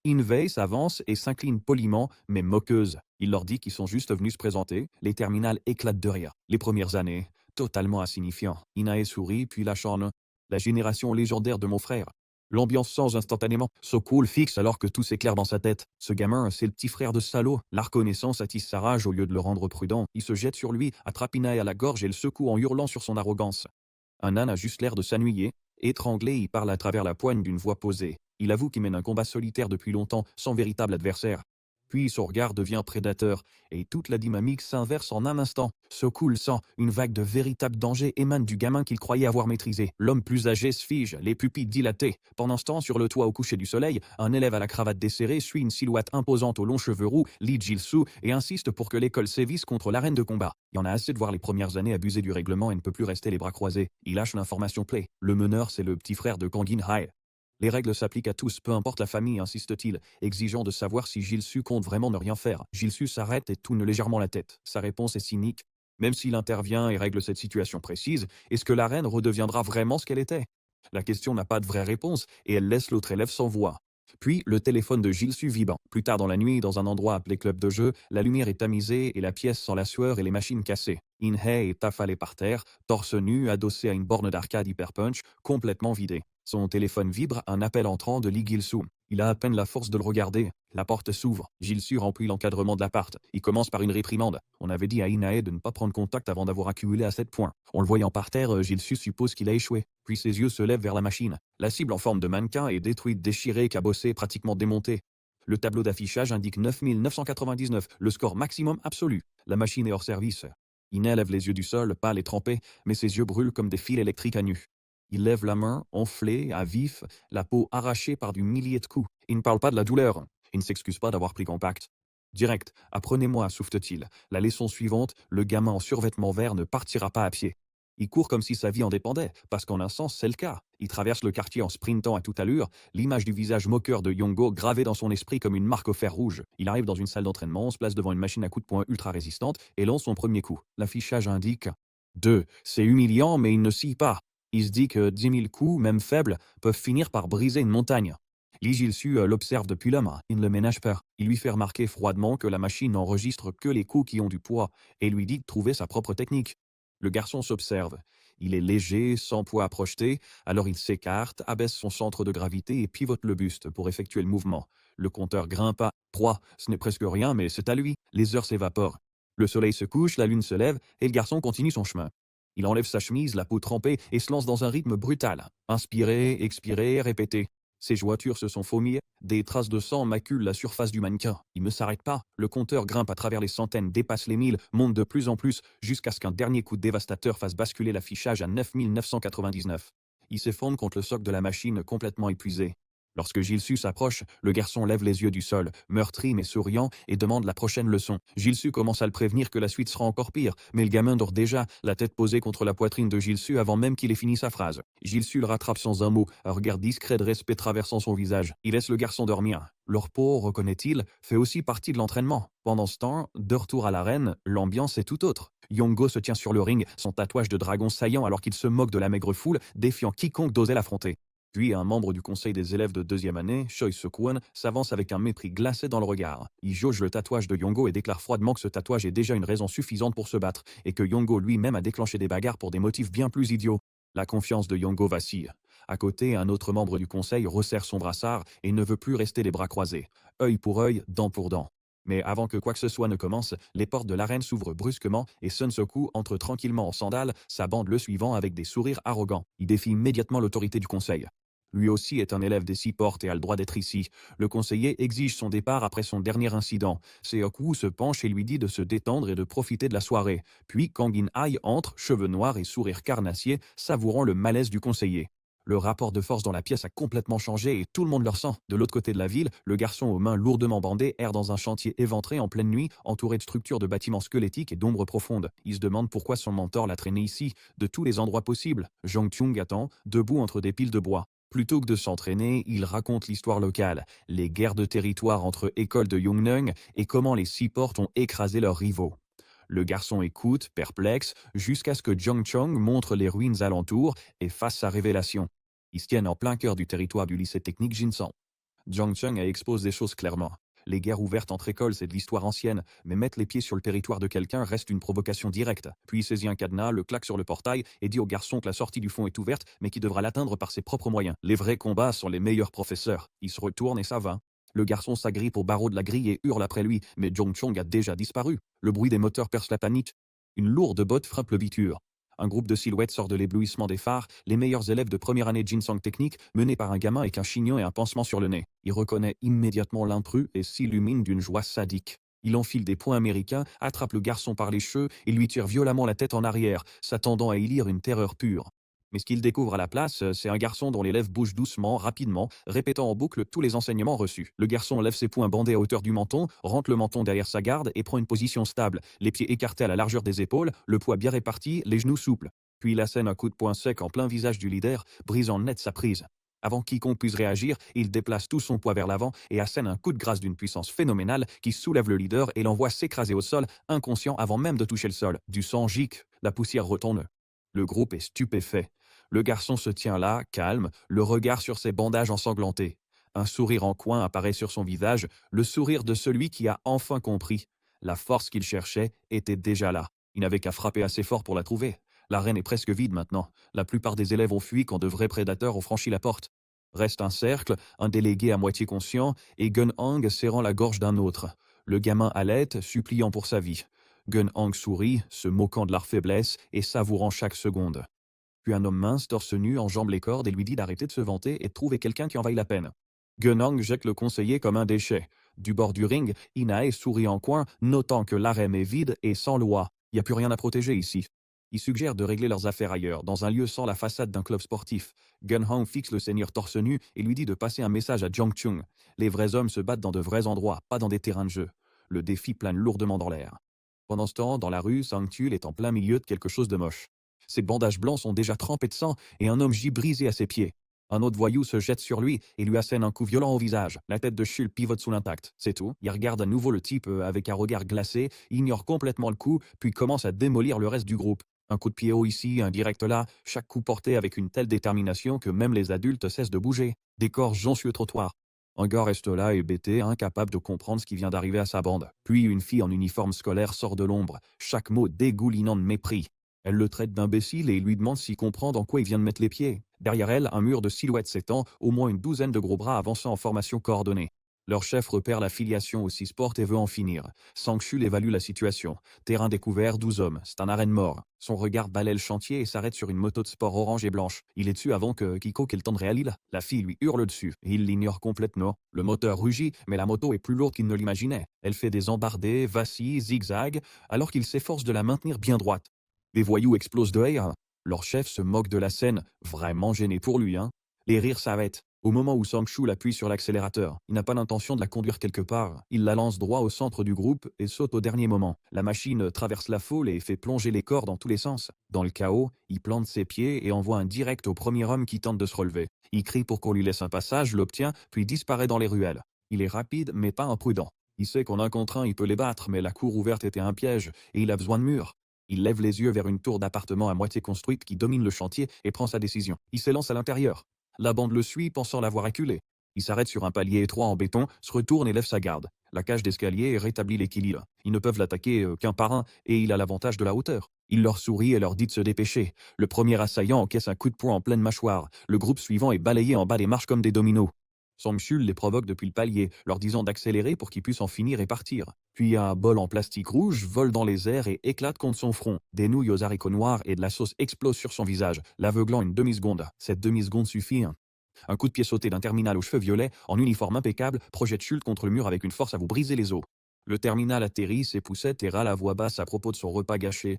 Invei s'avance et s'incline poliment, mais moqueuse. Il leur dit qu'ils sont juste venus se présenter. Les terminales éclatent de rire. Les premières années, totalement insignifiant. Inae sourit, puis lâche en la génération légendaire de mon frère. L'ambiance change instantanément. So cool fixe alors que tout s'éclaire dans sa tête. Ce gamin, c'est le petit frère de salaud. La reconnaissance attise sa rage au lieu de le rendre prudent. Il se jette sur lui, attrape Inae à la gorge et le secoue en hurlant sur son arrogance. Un âne a juste l'air de s'ennuyer. Étranglé, il parle à travers la poigne d'une voix posée. Il avoue qu'il mène un combat solitaire depuis longtemps, sans véritable adversaire. Puis son regard devient prédateur, et toute la dynamique s'inverse en un instant. So cool sent une vague de véritable danger émane du gamin qu'il croyait avoir maîtrisé. L'homme plus âgé se fige, les pupilles dilatées. Pendant ce temps, sur le toit au coucher du soleil, un élève à la cravate desserrée suit une silhouette imposante aux longs cheveux roux, Lee Jil-soo, et insiste pour que l'école sévisse contre l'arène de combat. Il y en a assez de voir les premières années abuser du règlement et ne peut plus rester les bras croisés. Il lâche l'information play. Le meneur, c'est le petit frère de Kangin Hae. Les règles s'appliquent à tous, peu importe la famille, insiste-t-il, exigeant de savoir si Jil-soo compte vraiment ne rien faire. Jil-soo s'arrête et tourne légèrement la tête. Sa réponse est cynique. Même s'il intervient et règle cette situation précise, est-ce que la reine redeviendra vraiment ce qu'elle était? La question n'a pas de vraie réponse et elle laisse l'autre élève sans voix. Puis, le téléphone de Gilles Su vibre. Plus tard dans la nuit, dans un endroit appelé club de jeu, la lumière est tamisée et la pièce sent la sueur et les machines cassées. In-Hei est affalé par terre, torse nu, adossé à une borne d'arcade Hyper Punch, complètement vidée. Son téléphone vibre, un appel entrant de Lee Gil-soo. Il a à peine la force de le regarder. La porte s'ouvre. Gil-Su remplit l'encadrement de l'appart. Il commence par une réprimande. On avait dit à In-Hei de ne pas prendre contact avant d'avoir accumulé à 7 points. En le voyant par terre, Gil-Su suppose qu'il a échoué. Puis ses yeux se lèvent vers la machine. La cible en forme de mannequin est détruite, déchirée, cabossée, pratiquement démontée. Le tableau d'affichage indique 9999, le score maximum absolu. La machine est hors service. In-Hei lève les yeux du sol, pâle et trempé, mais ses yeux brûlent comme des fils électriques à nu. Il lève la main, enflée, à vif, la peau arrachée par du millier de coups. Il ne parle pas de la douleur. Il ne s'excuse pas d'avoir pris contact. Direct, apprenez-moi, souffle-t-il. La leçon suivante, le gamin en survêtement vert ne partira pas à pied. Il court comme si sa vie en dépendait, parce qu'en un sens, c'est le cas. Il traverse le quartier en sprintant à toute allure, l'image du visage moqueur de Yongo gravée dans son esprit comme une marque au fer rouge. Il arrive dans une salle d'entraînement, se place devant une machine à coups de poing ultra résistante et lance son premier coup. L'affichage indique 2. C'est humiliant, mais il ne scie pas. Il se dit que 10 000 coups, même faibles, peuvent finir par briser une montagne. Lee Gil-Su l'observe depuis la main. Il ne le ménage pas. Il lui fait remarquer froidement que la machine n'enregistre que les coups qui ont du poids et lui dit de trouver sa propre technique. Le garçon s'observe. Il est léger, sans poids à projeter, alors il s'écarte, abaisse son centre de gravité et pivote le buste pour effectuer le mouvement. Le compteur grimpe à 3. Ce n'est presque rien, mais c'est à lui. Les heures s'évaporent. Le soleil se couche, la lune se lève et le garçon continue son chemin. Il enlève sa chemise, la peau trempée, et se lance dans un rythme brutal. Inspirer, expirer, répéter. Ses jointures se sont fourmillées, des traces de sang maculent la surface du mannequin. Il ne s'arrête pas, le compteur grimpe à travers les centaines, dépasse les 1000, monte de plus en plus, jusqu'à ce qu'un dernier coup dévastateur fasse basculer l'affichage à 9999. Il s'effondre contre le socle de la machine complètement épuisé. Lorsque Gilsu s'approche, le garçon lève les yeux du sol, meurtri mais souriant, et demande la prochaine leçon. Gilsu commence à le prévenir que la suite sera encore pire, mais le gamin dort déjà, la tête posée contre la poitrine de Gilsu avant même qu'il ait fini sa phrase. Gilsu le rattrape sans un mot, un regard discret de respect traversant son visage. Il laisse le garçon dormir. Le repos, reconnaît-il, fait aussi partie de l'entraînement. Pendant ce temps, de retour à l'arène, l'ambiance est tout autre. Yongo se tient sur le ring, son tatouage de dragon saillant alors qu'il se moque de la maigre foule, défiant quiconque d'oser l'affronter. Puis un membre du conseil des élèves de deuxième année, Choi Se-kwon, s'avance avec un mépris glacé dans le regard. Il jauge le tatouage de Yongo et déclare froidement que ce tatouage est déjà une raison suffisante pour se battre, et que Yongo lui-même a déclenché des bagarres pour des motifs bien plus idiots. La confiance de Yongo vacille. À côté, un autre membre du conseil resserre son brassard et ne veut plus rester les bras croisés. Œil pour œil, dent pour dent. Mais avant que quoi que ce soit ne commence, les portes de l'arène s'ouvrent brusquement et Sun Soku entre tranquillement en sandales, sa bande le suivant avec des sourires arrogants. Il défie immédiatement l'autorité du conseil. Lui aussi est un élève des 6 portes et a le droit d'être ici. Le conseiller exige son départ après son dernier incident. Seoku se penche et lui dit de se détendre et de profiter de la soirée. Puis Kang In-Hai entre, cheveux noirs et sourire carnassier, savourant le malaise du conseiller. Le rapport de force dans la pièce a complètement changé et tout le monde le ressent. De l'autre côté de la ville, le garçon aux mains lourdement bandées erre dans un chantier éventré en pleine nuit, entouré de structures de bâtiments squelettiques et d'ombres profondes. Il se demande pourquoi son mentor l'a traîné ici, de tous les endroits possibles. Jang Kyung attend, debout entre des piles de bois. Plutôt que de s'entraîner, il raconte l'histoire locale, les guerres de territoire entre écoles de Yongneung et comment les 6 portes ont écrasé leurs rivaux. Le garçon écoute, perplexe, jusqu'à ce que Jong Chong montre les ruines alentours et fasse sa révélation. Ils se tiennent en plein cœur du territoire du lycée technique Jinsang. Jong Chong expose des choses clairement. Les guerres ouvertes entre écoles, c'est de l'histoire ancienne, mais mettre les pieds sur le territoire de quelqu'un reste une provocation directe. Puis il saisit un cadenas, le claque sur le portail et dit au garçon que la sortie du fond est ouverte, mais qu'il devra l'atteindre par ses propres moyens. Les vrais combats sont les meilleurs professeurs. Il se retourne et ça va. Le garçon s'agrippe au barreau de la grille et hurle après lui, mais Jong Chong a déjà disparu. Le bruit des moteurs perce la panique. Une lourde botte frappe le biture. Un groupe de silhouettes sort de l'éblouissement des phares, les meilleurs élèves de première année Jinsang Technique, menés par un gamin avec un chignon et un pansement sur le nez. Il reconnaît immédiatement l'intrus et s'illumine d'une joie sadique. Il enfile des poings américains, attrape le garçon par les cheveux et lui tire violemment la tête en arrière, s'attendant à y lire une terreur pure. Mais ce qu'il découvre à la place, c'est un garçon dont les lèvres bougent doucement, rapidement, répétant en boucle tous les enseignements reçus. Le garçon lève ses poings bandés à hauteur du menton, rentre le menton derrière sa garde et prend une position stable, les pieds écartés à la largeur des épaules, le poids bien réparti, les genoux souples. Puis il assène un coup de poing sec en plein visage du leader, brisant net sa prise. Avant quiconque puisse réagir, il déplace tout son poids vers l'avant et assène un coup de grâce d'une puissance phénoménale qui soulève le leader et l'envoie s'écraser au sol, inconscient avant même de toucher le sol. Du sang gicle, la poussière retombe. Le groupe est stupéfait. Le garçon se tient là, calme, le regard sur ses bandages ensanglantés. Un sourire en coin apparaît sur son visage, le sourire de celui qui a enfin compris. La force qu'il cherchait était déjà là. Il n'avait qu'à frapper assez fort pour la trouver. L'arène est presque vide maintenant. La plupart des élèves ont fui quand de vrais prédateurs ont franchi la porte. Reste un cercle, un délégué à moitié conscient, et Gun Hang serrant la gorge d'un autre. Le gamin halète, suppliant pour sa vie. Gun Hang sourit, se moquant de leur faiblesse et savourant chaque seconde. Puis un homme mince, torse nu, enjambe les cordes et lui dit d'arrêter de se vanter et de trouver quelqu'un qui en vaille la peine. Gun Hang jette le conseiller comme un déchet. Du bord du ring, Inae sourit en coin, notant que l'arène est vide et sans loi. Il n'y a plus rien à protéger ici. Il suggère de régler leurs affaires ailleurs, dans un lieu sans la façade d'un club sportif. Gun Hang fixe le seigneur torse nu et lui dit de passer un message à Jiang Chung. Les vrais hommes se battent dans de vrais endroits, pas dans des terrains de jeu. Le défi plane lourdement dans l'air. Pendant ce temps, dans la rue, Sang Tul est en plein milieu de quelque chose de moche. Ses bandages blancs sont déjà trempés de sang et un homme gît brisé à ses pieds. Un autre voyou se jette sur lui et lui assène un coup violent au visage. La tête de Shul pivote sous l'intact, c'est tout. Il regarde à nouveau le type avec un regard glacé, ignore complètement le coup, puis commence à démolir le reste du groupe. Un coup de pied haut ici, un direct là, chaque coup porté avec une telle détermination que même les adultes cessent de bouger. Des corps jonchent le trottoir. Un gars reste là hébété, incapable de comprendre ce qui vient d'arriver à sa bande. Puis une fille en uniforme scolaire sort de l'ombre, chaque mot dégoulinant de mépris. Elle le traite d'imbécile et lui demande s'il comprend dans quoi il vient de mettre les pieds. Derrière elle, un mur de silhouettes s'étend, au moins une douzaine de gros bras avançant en formation coordonnée. Leur chef repère la filiation au Sport et veut en finir. Sang-Chul évalue la situation. Terrain découvert, 12 hommes. C'est un arène mort. Son regard balaie le chantier et s'arrête sur une moto de sport orange et blanche. Il est dessus avant que Kiko ait le temps de réaliser. La fille lui hurle dessus et il l'ignore complètement. Le moteur rugit, mais la moto est plus lourde qu'il ne l'imaginait. Elle fait des embardées, vacille, zigzag, alors qu'il s'efforce de la maintenir bien droite. Les voyous explosent de rire. Leur chef se moque de la scène, vraiment gêné pour lui. Les rires s'arrêtent. Au moment où Sang-Chul appuie sur l'accélérateur, il n'a pas l'intention de la conduire quelque part. Il la lance droit au centre du groupe et saute au dernier moment. La machine traverse la foule et fait plonger les corps dans tous les sens. Dans le chaos, il plante ses pieds et envoie un direct au premier homme qui tente de se relever. Il crie pour qu'on lui laisse un passage, l'obtient, puis disparaît dans les ruelles. Il est rapide, mais pas imprudent. Il sait qu'en un contre un, il peut les battre, mais la cour ouverte était un piège et il a besoin de murs. Il lève les yeux vers une tour d'appartement à moitié construite qui domine le chantier et prend sa décision. Il s'élance à l'intérieur. La bande le suit, pensant l'avoir acculé. Il s'arrête sur un palier étroit en béton, se retourne et lève sa garde. La cage d'escalier rétablit l'équilibre. Ils ne peuvent l'attaquer qu'un par un, et il a l'avantage de la hauteur. Il leur sourit et leur dit de se dépêcher. Le premier assaillant encaisse un coup de poing en pleine mâchoire. Le groupe suivant est balayé en bas des marches comme des dominos. Sang-Chul les provoque depuis le palier, leur disant d'accélérer pour qu'ils puissent en finir et partir. Puis un bol en plastique rouge vole dans les airs et éclate contre son front. Des nouilles aux haricots noirs et de la sauce explosent sur son visage, l'aveuglant une demi-seconde. Cette demi-seconde suffit. Un coup de pied sauté d'un terminal aux cheveux violets, en uniforme impeccable, projette Chul contre le mur avec une force à vous briser les os. Le terminal atterrit, s'époussette et râle à voix basse à propos de son repas gâché.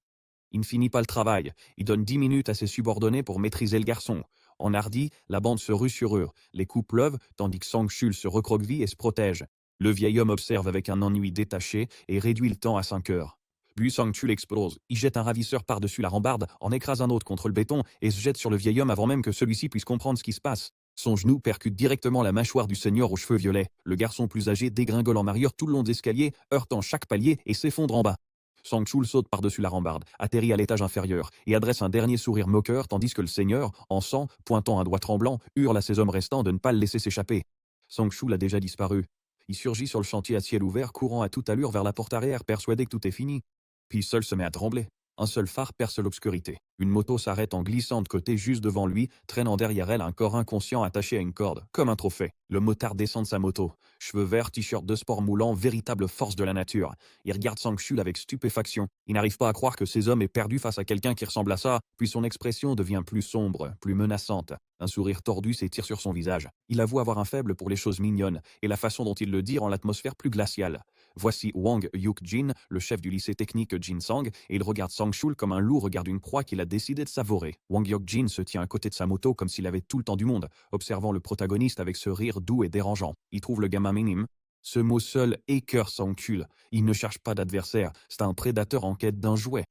Il ne finit pas le travail. Il donne 10 minutes à ses subordonnés pour maîtriser le garçon. Enhardi, la bande se rue sur eux. Les coups pleuvent, tandis que Sang-Chul se recroqueville et se protège. Le vieil homme observe avec un ennui détaché et réduit le temps à 5 heures. Puis Sang-Chul explose. Il jette un ravisseur par-dessus la rambarde, en écrase un autre contre le béton et se jette sur le vieil homme avant même que celui-ci puisse comprendre ce qui se passe. Son genou percute directement la mâchoire du seigneur aux cheveux violets. Le garçon plus âgé dégringole en arrière tout le long de l'escalier, heurtant chaque palier et s'effondre en bas. Sang-Chul saute par-dessus la rambarde, atterrit à l'étage inférieur et adresse un dernier sourire moqueur tandis que le seigneur, en sang, pointant un doigt tremblant, hurle à ses hommes restants de ne pas le laisser s'échapper. Sang-Chul a déjà disparu. Il surgit sur le chantier à ciel ouvert, courant à toute allure vers la porte arrière, persuadé que tout est fini. Puis seul se met à trembler. Un seul phare perce l'obscurité. Une moto s'arrête en glissant de côté juste devant lui, traînant derrière elle un corps inconscient attaché à une corde, comme un trophée. Le motard descend de sa moto. Cheveux verts, t-shirt de sport moulant, véritable force de la nature. Il regarde Sang-Chul avec stupéfaction. Il n'arrive pas à croire que ces hommes aient perdu face à quelqu'un qui ressemble à ça, puis son expression devient plus sombre, plus menaçante. Un sourire tordu s'étire sur son visage. Il avoue avoir un faible pour les choses mignonnes, et la façon dont il le dit rend l'atmosphère plus glaciale. Voici Wang Yuk-jin, le chef du lycée technique Jinsang, et il regarde Sang-Chul comme un loup regarde une proie qu'il a décidé de savourer. Wang Yuk-jin se tient à côté de sa moto comme s'il avait tout le temps du monde, observant le protagoniste avec ce rire doux et dérangeant. Il trouve le gamin minime. Ce mot seul écœure Sang-Chul. Il ne cherche pas d'adversaire, c'est un prédateur en quête d'un jouet.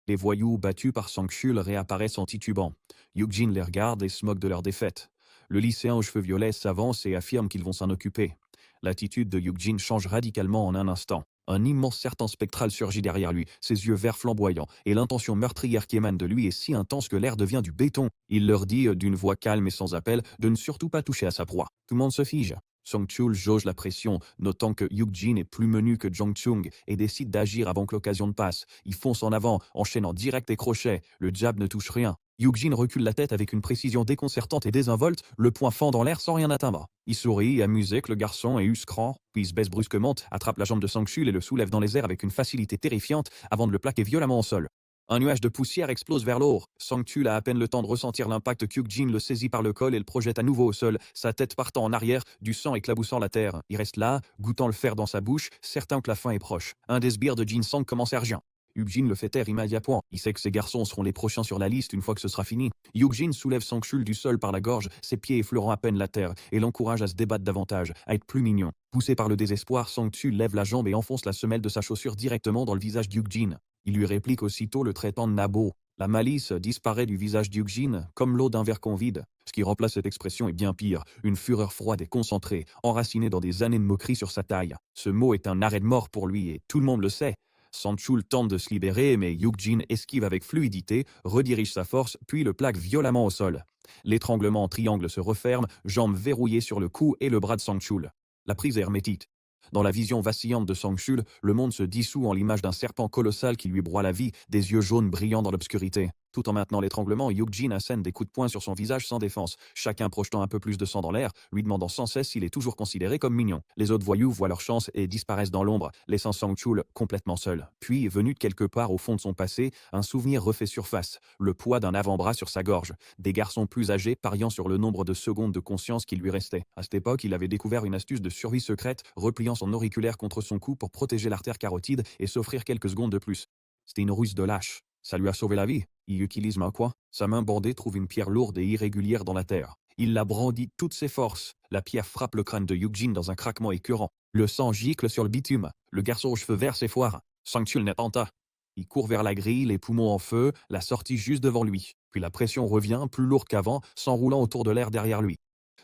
Les voyous battus par Sang-Chul réapparaissent en titubant. Yuk-jin les regarde et se moque de leur défaite. Le lycéen aux cheveux violets s'avance et affirme qu'ils vont s'en occuper. L'attitude de Yuk-jin change radicalement en un instant. Un immense serpent spectral surgit derrière lui, ses yeux verts flamboyants, et l'intention meurtrière qui émane de lui est si intense que l'air devient du béton. Il leur dit, d'une voix calme et sans appel, de ne surtout pas toucher à sa proie. Tout le monde se fige. Song-chul jauge la pression, notant que Yuk-jin est plus menu que Jong-chung et décide d'agir avant que l'occasion ne passe. Il fonce en avant, enchaînant direct et crochet. Le jab ne touche rien. Yuk-jin recule la tête avec une précision déconcertante et désinvolte, le poing fend dans l'air sans rien atteindre. Il sourit, amusé que le garçon ait eu ce cran, puis il se baisse brusquement, attrape la jambe de Sang-chul et le soulève dans les airs avec une facilité terrifiante avant de le plaquer violemment au sol. Un nuage de poussière explose vers l'eau. Sang-chul a à peine le temps de ressentir l'impact qu'Yuk-jin le saisit par le col et le projette à nouveau au sol, sa tête partant en arrière, du sang éclaboussant la terre. Il reste là, goûtant le fer dans sa bouche, certain que la fin est proche. Un des sbires de Jin-sang commence à urgent. Yuk-jin le fait taire immédiatement. Il sait que ces garçons seront les prochains sur la liste une fois que ce sera fini. Yuk-jin soulève Sang-chul du sol par la gorge, ses pieds effleurant à peine la terre, et l'encourage à se débattre davantage, à être plus mignon. Poussé par le désespoir, Sang-chul lève la jambe et enfonce la semelle de sa chaussure directement dans le visage d'Yuk-jin. Il lui réplique aussitôt le traitant de nabo. La malice disparaît du visage d'Yuk-jin comme l'eau d'un verre qu'on vide. Ce qui remplace cette expression est bien pire, une fureur froide et concentrée, enracinée dans des années de moquerie sur sa taille. Ce mot est un arrêt de mort pour lui et tout le monde le sait. Sang-chul tente de se libérer, mais Yuk-jin esquive avec fluidité, redirige sa force, puis le plaque violemment au sol. L'étranglement en triangle se referme, jambes verrouillées sur le cou et le bras de Sang-chul. La prise est hermétique. Dans la vision vacillante de Sang-chul, le monde se dissout en l'image d'un serpent colossal qui lui broie la vie, des yeux jaunes brillant dans l'obscurité. Tout en maintenant l'étranglement, Yuk-jin assène des coups de poing sur son visage sans défense, chacun projetant un peu plus de sang dans l'air, lui demandant sans cesse s'il est toujours considéré comme mignon. Les autres voyous voient leur chance et disparaissent dans l'ombre, laissant Sang-chul complètement seul. Puis, venu de quelque part au fond de son passé, un souvenir refait surface, le poids d'un avant-bras sur sa gorge, des garçons plus âgés pariant sur le nombre de secondes de conscience qui lui restait. À cette époque, il avait découvert une astuce de survie secrète, repliant son auriculaire contre son cou pour protéger l'artère carotide et s'offrir quelques secondes de plus. C'était une ruse de lâche. Ça lui a sauvé la vie. Il utilise main quoi? Sa main bandée trouve une pierre lourde et irrégulière dans la terre. Il la brandit de toutes ses forces. La pierre frappe le crâne de Yuk-jin dans un craquement écœurant. Le sang gicle sur le bitume. Le garçon aux cheveux verts s'effoire. Sang-chul n'est pas. Il court vers la grille, les poumons en feu, la sortie juste devant lui. Puis la pression revient, plus lourde qu'avant, s'enroulant autour de l'air derrière lui.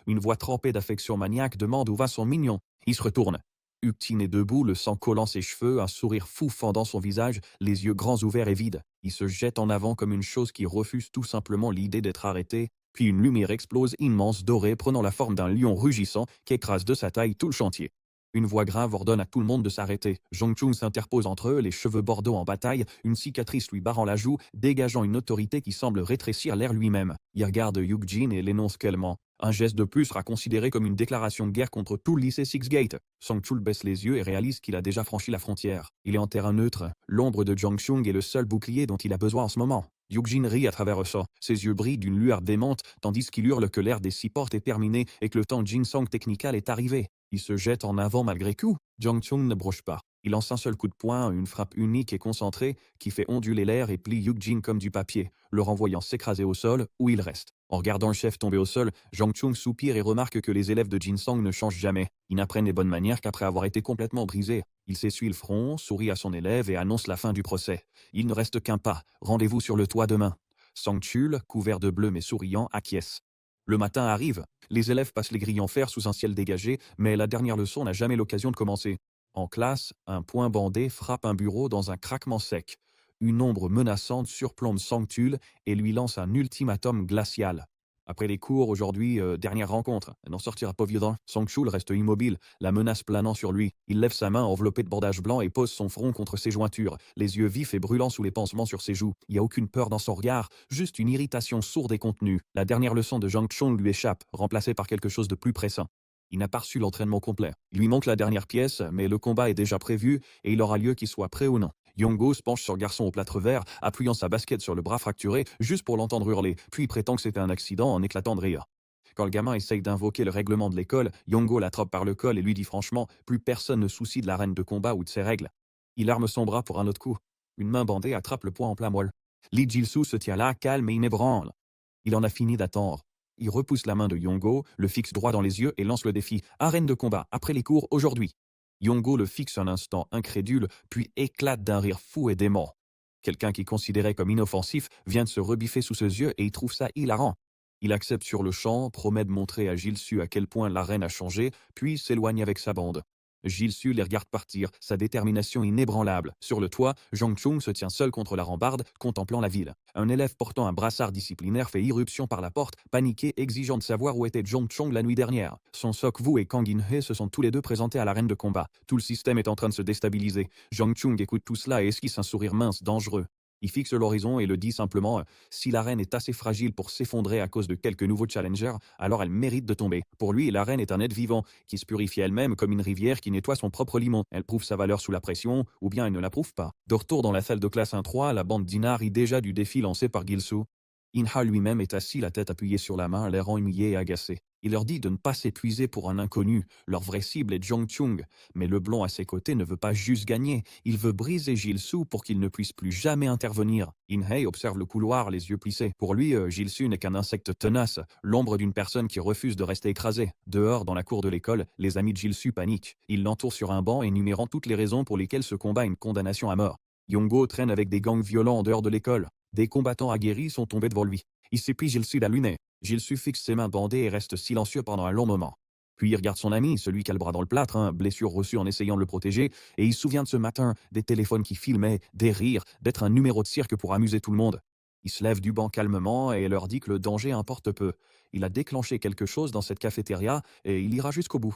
Une voix trempée d'affection maniaque demande où va son mignon. Il se retourne. Yuk-jin est debout, le sang collant ses cheveux, un sourire fou fendant son visage, les yeux grands ouverts et vides. Il se jette en avant comme une chose qui refuse tout simplement l'idée d'être arrêtée, puis une lumière explose immense, dorée, prenant la forme d'un lion rugissant qui écrase de sa taille tout le chantier. Une voix grave ordonne à tout le monde de s'arrêter. Jong-chung s'interpose entre eux, les cheveux bordeaux en bataille, une cicatrice lui barrant la joue, dégageant une autorité qui semble rétrécir l'air lui-même. Il regarde Yuk-jin et l'énonce calmement. Un geste de plus sera considéré comme une déclaration de guerre contre tout le lycée Six Gate. Sang-chul baisse les yeux et réalise qu'il a déjà franchi la frontière. Il est en terrain neutre. L'ombre de Jong-chung est le seul bouclier dont il a besoin en ce moment. Yuk-jin rit à travers ça. Ses yeux brillent d'une lueur démente, tandis qu'il hurle que l'ère des 6 portes est terminée et que le temps Jin-sang technical est arrivé. Il se jette en avant malgré tout. Jong-chung ne broche pas. Il lance un seul coup de poing, une frappe unique et concentrée qui fait onduler l'air et plie Yuk-jin comme du papier, le renvoyant s'écraser au sol où il reste. En regardant le chef tomber au sol, Jong-chung soupire et remarque que les élèves de Jin-sang ne changent jamais. Ils n'apprennent les bonnes manières qu'après avoir été complètement brisés. Il s'essuie le front, sourit à son élève et annonce la fin du procès. Il ne reste qu'un pas. Rendez-vous sur le toit demain. Sang-chul, couvert de bleu mais souriant, acquiesce. Le matin arrive. Les élèves passent les grilles en fer sous un ciel dégagé, mais la dernière leçon n'a jamais l'occasion de commencer. En classe, un poing bandé frappe un bureau dans un craquement sec. Une ombre menaçante surplombe Sang-chul et lui lance un ultimatum glacial. Après les cours, aujourd'hui, dernière rencontre. Elle n'en sortira pas vivant. Sang-chul reste immobile, la menace planant sur lui. Il lève sa main enveloppée de bordage blanc et pose son front contre ses jointures, les yeux vifs et brûlants sous les pansements sur ses joues. Il n'y a aucune peur dans son regard, juste une irritation sourde et contenue. La dernière leçon de Jong-chung lui échappe, remplacée par quelque chose de plus pressant. Il n'a pas reçu l'entraînement complet. Il lui manque la dernière pièce, mais le combat est déjà prévu et il aura lieu qu'il soit prêt ou non. Yongo se penche sur le garçon au plâtre vert, appuyant sa basket sur le bras fracturé, juste pour l'entendre hurler, puis il prétend que c'était un accident en éclatant de rire. Quand le gamin essaye d'invoquer le règlement de l'école, Yongo l'attrape par le col et lui dit franchement, plus personne ne soucie de l'arène de combat ou de ses règles. Il arme son bras pour un autre coup. Une main bandée attrape le poing en plein moelle. Lee Jil-soo se tient là, calme et inébranle. Il en a fini d'attendre. Il repousse la main de Yongo, le fixe droit dans les yeux et lance le défi. Arène de combat, après les cours, aujourd'hui. Yongo le fixe un instant incrédule, puis éclate d'un rire fou et dément. Quelqu'un qui considérait comme inoffensif vient de se rebiffer sous ses yeux et il trouve ça hilarant. Il accepte sur le champ, promet de montrer à Jil-soo à quel point l'arène a changé, puis s'éloigne avec sa bande. Gilles Su les regarde partir, sa détermination inébranlable. Sur le toit, Zhang Chung se tient seul contre la rambarde, contemplant la ville. Un élève portant un brassard disciplinaire fait irruption par la porte, paniqué, exigeant de savoir où était Zhang Chung la nuit dernière. Son Sok Wu et Kang In-hee se sont tous les deux présentés à l'arène de combat. Tout le système est en train de se déstabiliser. Zhang Chung écoute tout cela et esquisse un sourire mince, dangereux. Il fixe l'horizon et le dit simplement si l'arène est assez fragile pour s'effondrer à cause de quelques nouveaux challengers, alors elle mérite de tomber. Pour lui, l'arène est un être vivant, qui se purifie elle-même comme une rivière qui nettoie son propre limon. Elle prouve sa valeur sous la pression, ou bien elle ne la prouve pas. De retour dans la salle de classe 1-3, la bande d'Ina rit déjà du défi lancé par Gilsu. Inha lui-même est assis, la tête appuyée sur la main, l'air ennuyé et agacé. Il leur dit de ne pas s'épuiser pour un inconnu. Leur vraie cible est Zhang Chung. Mais le blond à ses côtés ne veut pas juste gagner. Il veut briser Gilsu pour qu'il ne puisse plus jamais intervenir. In-hee observe le couloir, les yeux plissés. Pour lui, Gilsu n'est qu'un insecte tenace, l'ombre d'une personne qui refuse de rester écrasée. Dehors, dans la cour de l'école, les amis de Gilsu paniquent. Ils l'entourent sur un banc, énumérant toutes les raisons pour lesquelles ce combat est une condamnation à mort. Yongo traîne avec des gangs violents en dehors de l'école. Des combattants aguerris sont tombés devant lui. Il s'éplie Gilsu d'allumer. Gilsu fixe ses mains bandées et reste silencieux pendant un long moment. Puis il regarde son ami, celui qui a le bras dans le plâtre, blessure reçue en essayant de le protéger, et il se souvient de ce matin, des téléphones qui filmaient, des rires, d'être un numéro de cirque pour amuser tout le monde. Il se lève du banc calmement et leur dit que le danger importe peu. Il a déclenché quelque chose dans cette cafétéria et il ira jusqu'au bout.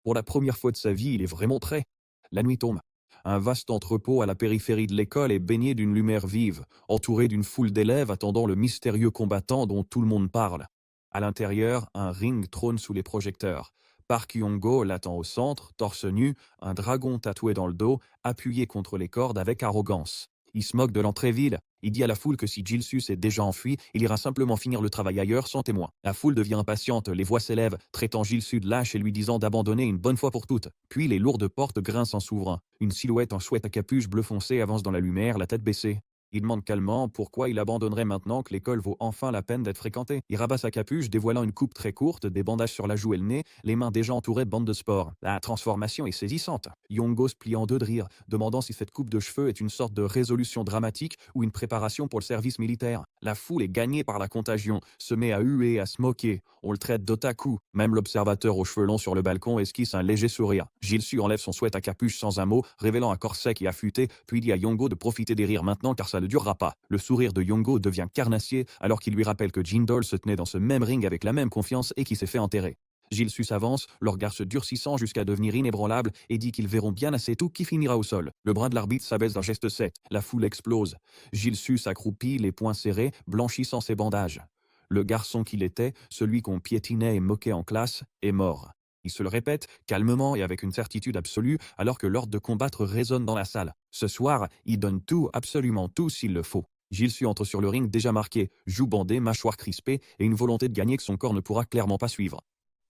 Pour la première fois de sa vie, il est vraiment prêt. La nuit tombe. Un vaste entrepôt à la périphérie de l'école est baigné d'une lumière vive, entouré d'une foule d'élèves attendant le mystérieux combattant dont tout le monde parle. À l'intérieur, un ring trône sous les projecteurs. Park Yong-go l'attend au centre, torse nu, un dragon tatoué dans le dos, appuyé contre les cordes avec arrogance. Il se moque de l'entrée vide. Il dit à la foule que si Gilsu s'est déjà enfui, il ira simplement finir le travail ailleurs sans témoin. La foule devient impatiente, les voix s'élèvent, traitant Gilsu de lâche et lui disant d'abandonner une bonne fois pour toutes. Puis les lourdes portes grincent en s'ouvrant. Une silhouette en chouette à capuche bleu foncé avance dans la lumière, la tête baissée. Il demande calmement pourquoi il abandonnerait maintenant que l'école vaut enfin la peine d'être fréquentée. Il rabat sa capuche, dévoilant une coupe très courte, des bandages sur la joue et le nez, les mains déjà entourées de bandes de sport. La transformation est saisissante. Yongo se plie en deux de rire, demandant si cette coupe de cheveux est une sorte de résolution dramatique ou une préparation pour le service militaire. La foule est gagnée par la contagion, se met à huer, à se moquer. On le traite d'otaku. Même l'observateur aux cheveux longs sur le balcon esquisse un léger sourire. Gilsu enlève son sweat à capuche sans un mot, révélant un corps sec et affûté, puis dit à Yongo de profiter des rires maintenant car ça ne durera pas. Le sourire de Yongo devient carnassier alors qu'il lui rappelle que Jindal se tenait dans ce même ring avec la même confiance et qui s'est fait enterrer. Gilsu s'avance, le regard se durcissant jusqu'à devenir inébranlable et dit qu'ils verront bien assez tout qui finira au sol. Le bras de l'arbitre s'abaisse d'un geste sec. La foule explose. Gilsu s'accroupit, les poings serrés, blanchissant ses bandages. Le garçon qu'il était, celui qu'on piétinait et moquait en classe, est mort. Il se le répète, calmement et avec une certitude absolue, alors que l'ordre de combattre résonne dans la salle. Ce soir, il donne tout, absolument tout s'il le faut. Gilsu entre sur le ring déjà marqué, joues bandées, mâchoire crispée et une volonté de gagner que son corps ne pourra clairement pas suivre.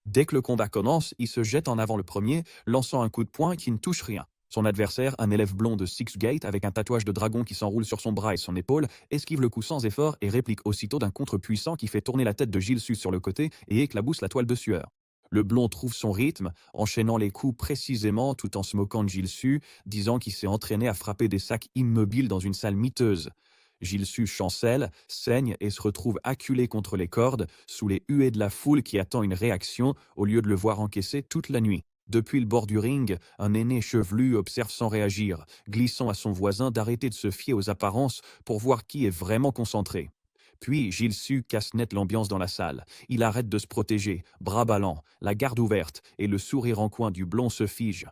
Dès que le combat commence, il se jette en avant le premier, lançant un coup de poing qui ne touche rien. Son adversaire, un élève blond de Six Gate avec un tatouage de dragon qui s'enroule sur son bras et son épaule, esquive le coup sans effort et réplique aussitôt d'un contre puissant qui fait tourner la tête de Gilsu sur le côté et éclabousse la toile de sueur. Le blond trouve son rythme, enchaînant les coups précisément tout en se moquant de Gilsu, disant qu'il s'est entraîné à frapper des sacs immobiles dans une salle miteuse. Gilsu chancelle, saigne et se retrouve acculé contre les cordes, sous les huées de la foule qui attend une réaction, au lieu de le voir encaisser toute la nuit. Depuis le bord du ring, un aîné chevelu observe sans réagir, glissant à son voisin d'arrêter de se fier aux apparences pour voir qui est vraiment concentré. Puis Gilsu casse net l'ambiance dans la salle. Il arrête de se protéger, bras ballants, la garde ouverte, et le sourire en coin du blond se fige.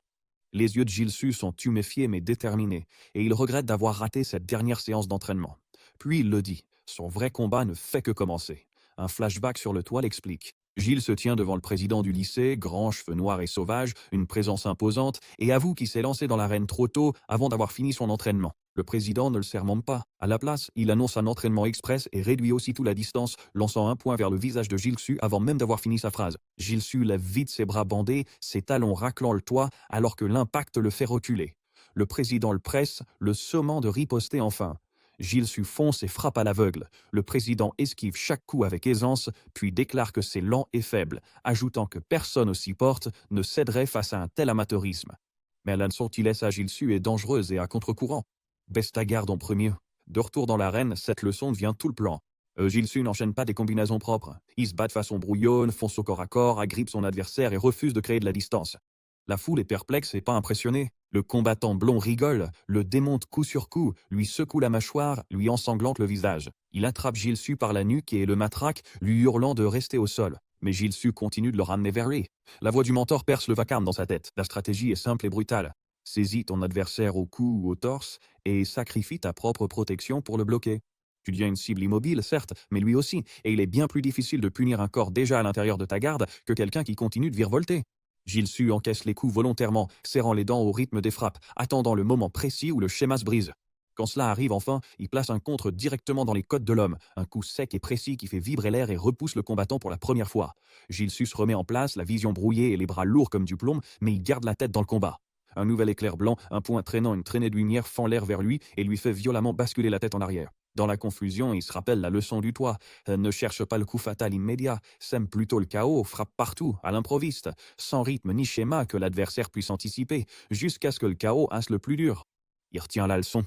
Les yeux de Gilsu sont tuméfiés mais déterminés, et il regrette d'avoir raté cette dernière séance d'entraînement. Puis il le dit, son vrai combat ne fait que commencer. Un flashback sur le toit l'explique. Gilles se tient devant le président du lycée, grand, cheveux noirs et sauvage, une présence imposante, et avoue qu'il s'est lancé dans l'arène trop tôt avant d'avoir fini son entraînement. Le président ne le sermente pas. À la place, il annonce un entraînement express et réduit aussitôt la distance, lançant un poing vers le visage de Gilsu avant même d'avoir fini sa phrase. Gilsu lève vite ses bras bandés, ses talons raclant le toit, alors que l'impact le fait reculer. Le président le presse, le sommant de riposter enfin. Gilsu fonce et frappe à l'aveugle. Le président esquive chaque coup avec aisance, puis déclare que c'est lent et faible, ajoutant que personne aussi porte ne céderait face à un tel amateurisme. Mais la leçon qu'il laisse à Gilsu est dangereuse et à contre-courant. Baisse ta garde en premier. De retour dans l'arène, cette leçon devient tout le plan. Gilsu n'enchaîne pas des combinaisons propres. Il se bat de façon brouillonne, fonce au corps à corps, agrippe son adversaire et refuse de créer de la distance. La foule est perplexe et pas impressionnée. Le combattant blond rigole, le démonte coup sur coup, lui secoue la mâchoire, lui ensanglante le visage. Il attrape Gilsu par la nuque et le matraque, lui hurlant de rester au sol. Mais Gilsu continue de le ramener vers lui. La voix du mentor perce le vacarme dans sa tête. La stratégie est simple et brutale. Saisis ton adversaire au cou ou au torse et sacrifie ta propre protection pour le bloquer. Tu deviens une cible immobile, certes, mais lui aussi, et il est bien plus difficile de punir un corps déjà à l'intérieur de ta garde que quelqu'un qui continue de virevolter. Gilsu encaisse les coups volontairement, serrant les dents au rythme des frappes, attendant le moment précis où le schéma se brise. Quand cela arrive enfin, il place un contre directement dans les côtes de l'homme, un coup sec et précis qui fait vibrer l'air et repousse le combattant pour la première fois. Gilsu se remet en place, la vision brouillée et les bras lourds comme du plomb, mais il garde la tête dans le combat. Un nouvel éclair blanc, un point traînant une traînée de lumière fend l'air vers lui et lui fait violemment basculer la tête en arrière. Dans la confusion, il se rappelle la leçon du toit. Ne cherche pas le coup fatal immédiat, sème plutôt le chaos, frappe partout, à l'improviste, sans rythme ni schéma que l'adversaire puisse anticiper, jusqu'à ce que le chaos hasse le plus dur. Il retient la leçon.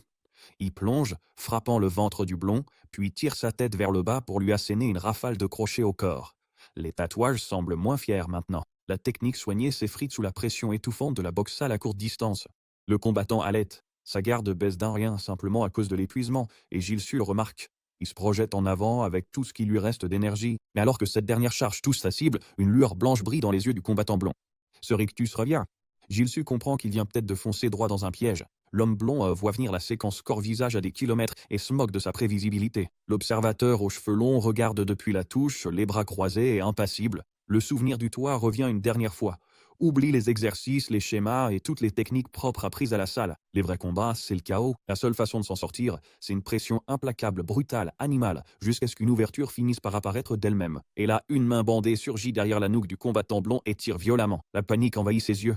Il plonge, frappant le ventre du blond, puis tire sa tête vers le bas pour lui asséner une rafale de crochets au corps. Les tatouages semblent moins fiers maintenant. La technique soignée s'effrite sous la pression étouffante de la boxe sale à courte distance. Le combattant halète. Sa garde baisse d'un rien simplement à cause de l'épuisement, et Gilsu le remarque. Il se projette en avant avec tout ce qui lui reste d'énergie, mais alors que cette dernière charge touche sa cible, une lueur blanche brille dans les yeux du combattant blond. Ce rictus revient. Gilsu comprend qu'il vient peut-être de foncer droit dans un piège. L'homme blond voit venir la séquence corps-visage à des kilomètres et se moque de sa prévisibilité. L'observateur aux cheveux longs regarde depuis la touche, les bras croisés et impassible. Le souvenir du toit revient une dernière fois. Oublie les exercices, les schémas et toutes les techniques propres apprises à la salle. Les vrais combats, c'est le chaos. La seule façon de s'en sortir, c'est une pression implacable, brutale, animale, jusqu'à ce qu'une ouverture finisse par apparaître d'elle-même. Et là, une main bandée surgit derrière la nuque du combattant blond et tire violemment. La panique envahit ses yeux.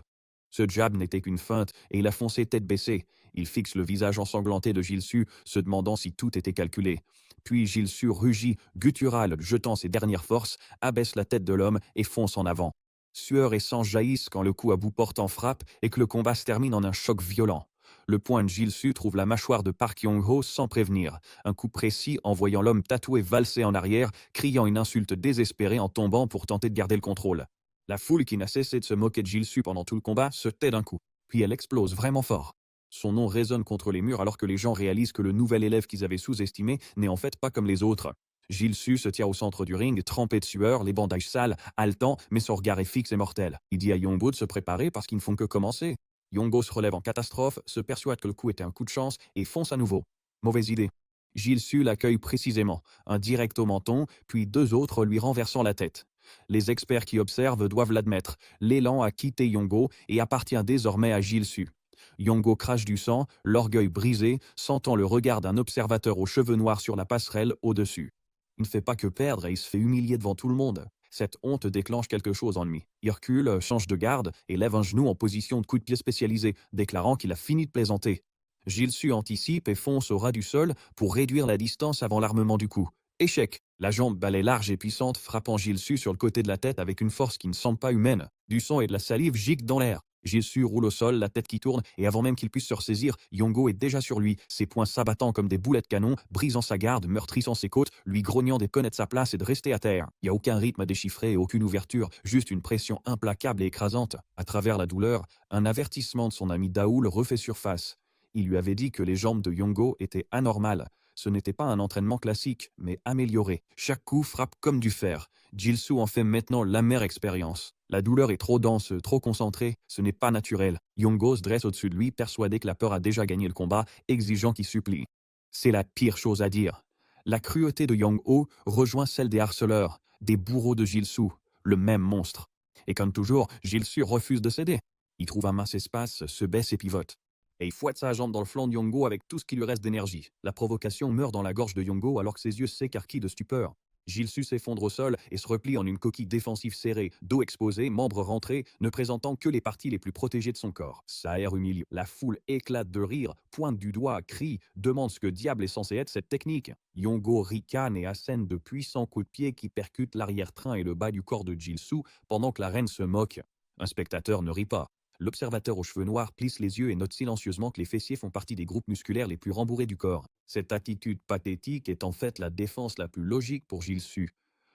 Ce jab n'était qu'une feinte, et il a foncé tête baissée. Il fixe le visage ensanglanté de Gilsu, se demandant si tout était calculé. Puis Gilsu rugit, guttural, jetant ses dernières forces, abaisse la tête de l'homme et fonce en avant. Sueur et sang jaillissent quand le coup à bout portant frappe et que le combat se termine en un choc violent. Le poing de Gilsu trouve la mâchoire de Park Yong-ho sans prévenir. Un coup précis envoyant l'homme tatoué valser en arrière, criant une insulte désespérée en tombant pour tenter de garder le contrôle. La foule qui n'a cessé de se moquer de Gilsu pendant tout le combat se tait d'un coup. Puis elle explose vraiment fort. Son nom résonne contre les murs alors que les gens réalisent que le nouvel élève qu'ils avaient sous-estimé n'est en fait pas comme les autres. Gilsu se tient au centre du ring, trempé de sueur, les bandages sales, haletant, mais son regard est fixe et mortel. Il dit à Yongo de se préparer parce qu'ils ne font que commencer. Yongo se relève en catastrophe, se persuade que le coup était un coup de chance et fonce à nouveau. Mauvaise idée. Gilsu l'accueille précisément, un direct au menton, puis deux autres lui renversant la tête. Les experts qui observent doivent l'admettre. L'élan a quitté Yongo et appartient désormais à Gilsu. Yongo crache du sang, l'orgueil brisé, sentant le regard d'un observateur aux cheveux noirs sur la passerelle au-dessus. Il ne fait pas que perdre et il se fait humilier devant tout le monde. Cette honte déclenche quelque chose en lui. Il recule, change de garde et lève un genou en position de coup de pied spécialisé, déclarant qu'il a fini de plaisanter. Gilsu anticipe et fonce au ras du sol pour réduire la distance avant l'armement du coup. Échec. La jambe balai large et puissante frappant Gilsu sur le côté de la tête avec une force qui ne semble pas humaine. Du sang et de la salive giclent dans l'air. Gilsu roule au sol, la tête qui tourne, et avant même qu'il puisse se ressaisir, Yongo est déjà sur lui, ses poings s'abattant comme des boulets de canon, brisant sa garde, meurtrissant ses côtes, lui grognant de connaître sa place et de rester à terre. Il n'y a aucun rythme à déchiffrer et aucune ouverture, juste une pression implacable et écrasante. À travers la douleur, un avertissement de son ami Daoul refait surface. Il lui avait dit que les jambes de Yongo étaient anormales. Ce n'était pas un entraînement classique, mais amélioré. Chaque coup frappe comme du fer. Gilsu en fait maintenant l'amère expérience. La douleur est trop dense, trop concentrée, ce n'est pas naturel. Yongo se dresse au-dessus de lui, persuadé que la peur a déjà gagné le combat, exigeant qu'il supplie. C'est la pire chose à dire. La cruauté de Yong-ho rejoint celle des harceleurs, des bourreaux de Gilsu, le même monstre. Et comme toujours, Gilsu refuse de céder. Il trouve un mince espace, se baisse et pivote. Et il fouette sa jambe dans le flanc de Yongo avec tout ce qui lui reste d'énergie. La provocation meurt dans la gorge de Yongo alors que ses yeux s'écarquillent de stupeur. Gilsu s'effondre au sol et se replie en une coquille défensive serrée, dos exposé, membres rentrés, ne présentant que les parties les plus protégées de son corps. Ça aère humiliant. La foule éclate de rire, pointe du doigt, crie, demande ce que diable est censé être cette technique. Yongo ricane et assène de puissants coups de pied qui percutent l'arrière-train et le bas du corps de Gilsu pendant que la reine se moque. Un spectateur ne rit pas. L'observateur aux cheveux noirs plisse les yeux et note silencieusement que les fessiers font partie des groupes musculaires les plus rembourrés du corps. Cette attitude pathétique est en fait la défense la plus logique pour Gilsu.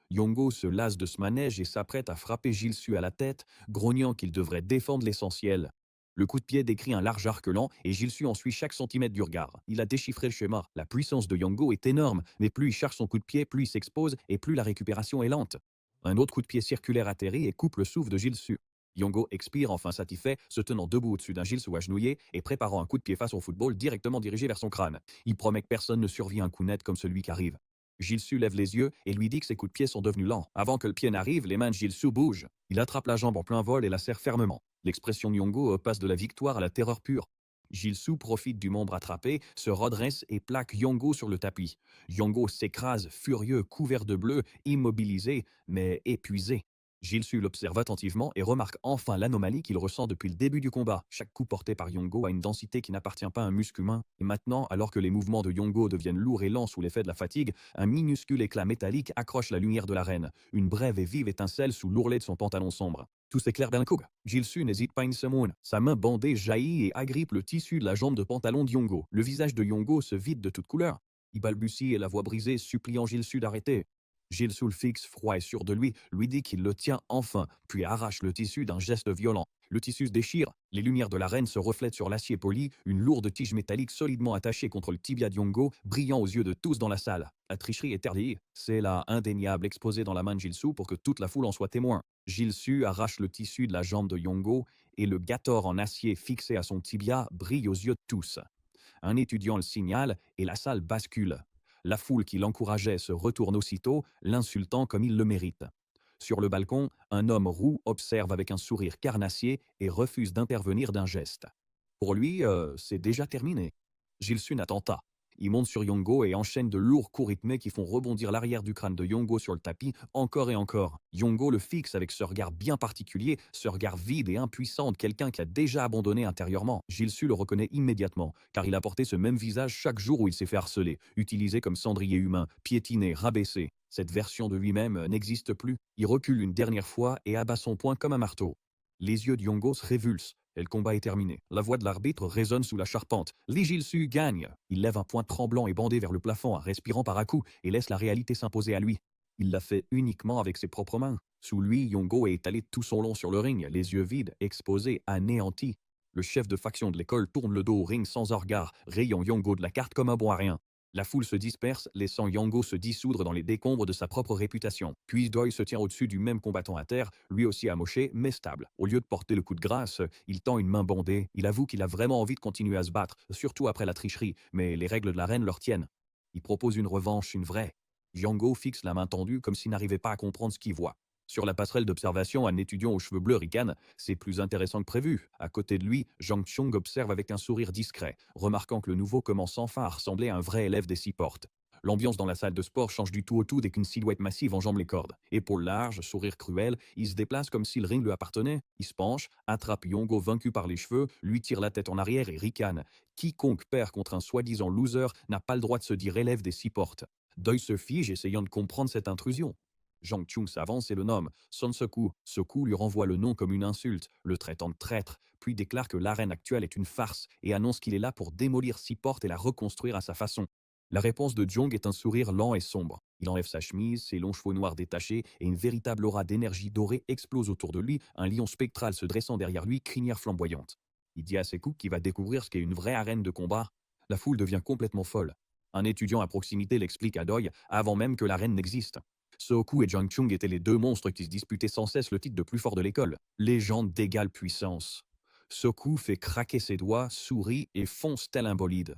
Yongo se lasse de ce manège et s'apprête à frapper Jilsu à la tête, grognant qu'il devrait défendre l'essentiel. Le coup de pied décrit un large arc lent et Jilsu en suit chaque centimètre du regard. Il a déchiffré le schéma. La puissance de Yongo est énorme, mais plus il charge son coup de pied, plus il s'expose et plus la récupération est lente. Un autre coup de pied circulaire atterrit et coupe le souffle de Jilsu. Yongo expire enfin satisfait, se tenant debout au-dessus d'un Jilsu agenouillé et préparant un coup de pied face au football directement dirigé vers son crâne. Il promet que personne ne survit à un coup net comme celui qui arrive. Jilsu lève les yeux et lui dit que ses coups de pied sont devenus lents. Avant que le pied n'arrive, les mains de Jilsu bougent. Il attrape la jambe en plein vol et la serre fermement. L'expression de Yongo passe de la victoire à la terreur pure. Jilsu profite du membre attrapé, se redresse et plaque Yongo sur le tapis. Yongo s'écrase, furieux, couvert de bleu, immobilisé, mais épuisé. Jilsu l'observe attentivement et remarque enfin l'anomalie qu'il ressent depuis le début du combat. Chaque coup porté par Yongo a une densité qui n'appartient pas à un muscle humain. Et maintenant, alors que les mouvements de Yongo deviennent lourds et lents sous l'effet de la fatigue, un minuscule éclat métallique accroche la lumière de l'arène. Une brève et vive étincelle sous l'ourlet de son pantalon sombre. Tout s'éclaire d'un coup. Jilsu n'hésite pas une seconde. Sa main bandée jaillit et agrippe le tissu de la jambe de pantalon de Yongo. Le visage de Yongo se vide de toute couleur. Il balbutie et la voix brisée suppliant Jilsu d'arrêter. Jilsu le fixe, froid et sûr de lui dit qu'il le tient enfin, puis arrache le tissu d'un geste violent. Le tissu se déchire, les lumières de l'arène se reflètent sur l'acier poli, une lourde tige métallique solidement attachée contre le tibia de Yongo, brillant aux yeux de tous dans la salle. La tricherie est ternie, c'est là indéniable exposée dans la main de Jilsu pour que toute la foule en soit témoin. Jilsu arrache le tissu de la jambe de Yongo et le gator en acier fixé à son tibia brille aux yeux de tous. Un étudiant le signale et la salle bascule. La foule qui l'encourageait se retourne aussitôt, l'insultant comme il le mérite. Sur le balcon, un homme roux observe avec un sourire carnassier et refuse d'intervenir d'un geste. Pour lui, c'est déjà terminé. Jilsu n'attend pas. Il monte sur Yongo et enchaîne de lourds coups rythmés qui font rebondir l'arrière du crâne de Yongo sur le tapis encore et encore. Yongo le fixe avec ce regard bien particulier, ce regard vide et impuissant de quelqu'un qui a déjà abandonné intérieurement. Jilsu le reconnaît immédiatement, car il a porté ce même visage chaque jour où il s'est fait harceler, utilisé comme cendrier humain, piétiné, rabaissé. Cette version de lui-même n'existe plus. Il recule une dernière fois et abat son poing comme un marteau. Les yeux de Yongo se révulsent. Et le combat est terminé. La voix de l'arbitre résonne sous la charpente. Lee Jilsu gagne. Il lève un poing tremblant et bandé vers le plafond, respirant par à-coups, et laisse la réalité s'imposer à lui. Il l'a fait uniquement avec ses propres mains. Sous lui, Yongo est étalé tout son long sur le ring, les yeux vides, exposés, anéantis. Le chef de faction de l'école tourne le dos au ring sans un regard, rayant Yongo de la carte comme un bon à rien. La foule se disperse, laissant Yongo se dissoudre dans les décombres de sa propre réputation. Puis Doi se tient au-dessus du même combattant à terre, lui aussi amoché, mais stable. Au lieu de porter le coup de grâce, il tend une main bandée. Il avoue qu'il a vraiment envie de continuer à se battre, surtout après la tricherie, mais les règles de l'arène leur tiennent. Il propose une revanche, une vraie. Yongo fixe la main tendue comme s'il n'arrivait pas à comprendre ce qu'il voit. Sur la passerelle d'observation, un étudiant aux cheveux bleus ricane. C'est plus intéressant que prévu. À côté de lui, Zhang Chung observe avec un sourire discret, remarquant que le nouveau commence enfin à ressembler à un vrai élève des 6 portes. L'ambiance dans la salle de sport change du tout au tout dès qu'une silhouette massive enjambe les cordes. Épaules larges, sourire cruel, il se déplace comme si le ring lui appartenait. Il se penche, attrape Yongo vaincu par les cheveux, lui tire la tête en arrière et ricane. Quiconque perd contre un soi-disant loser n'a pas le droit de se dire élève des 6 portes. Deuil se fige, essayant de comprendre cette intrusion. Zhang Chung s'avance et le nomme Son Sekou. Sekou lui renvoie le nom comme une insulte, le traitant de traître, puis déclare que l'arène actuelle est une farce et annonce qu'il est là pour démolir 6 portes et la reconstruire à sa façon. La réponse de Jong est un sourire lent et sombre. Il enlève sa chemise, ses longs cheveux noirs détachés et une véritable aura d'énergie dorée explose autour de lui, un lion spectral se dressant derrière lui, crinière flamboyante. Il dit à Sekou qu'il va découvrir ce qu'est une vraie arène de combat. La foule devient complètement folle. Un étudiant à proximité l'explique à Doi avant même que l'arène n'existe. Seoku et Zhang Chung étaient les deux monstres qui se disputaient sans cesse le titre de plus fort de l'école. Légende d'égale puissance. Seoku fait craquer ses doigts, sourit et fonce tel un bolide.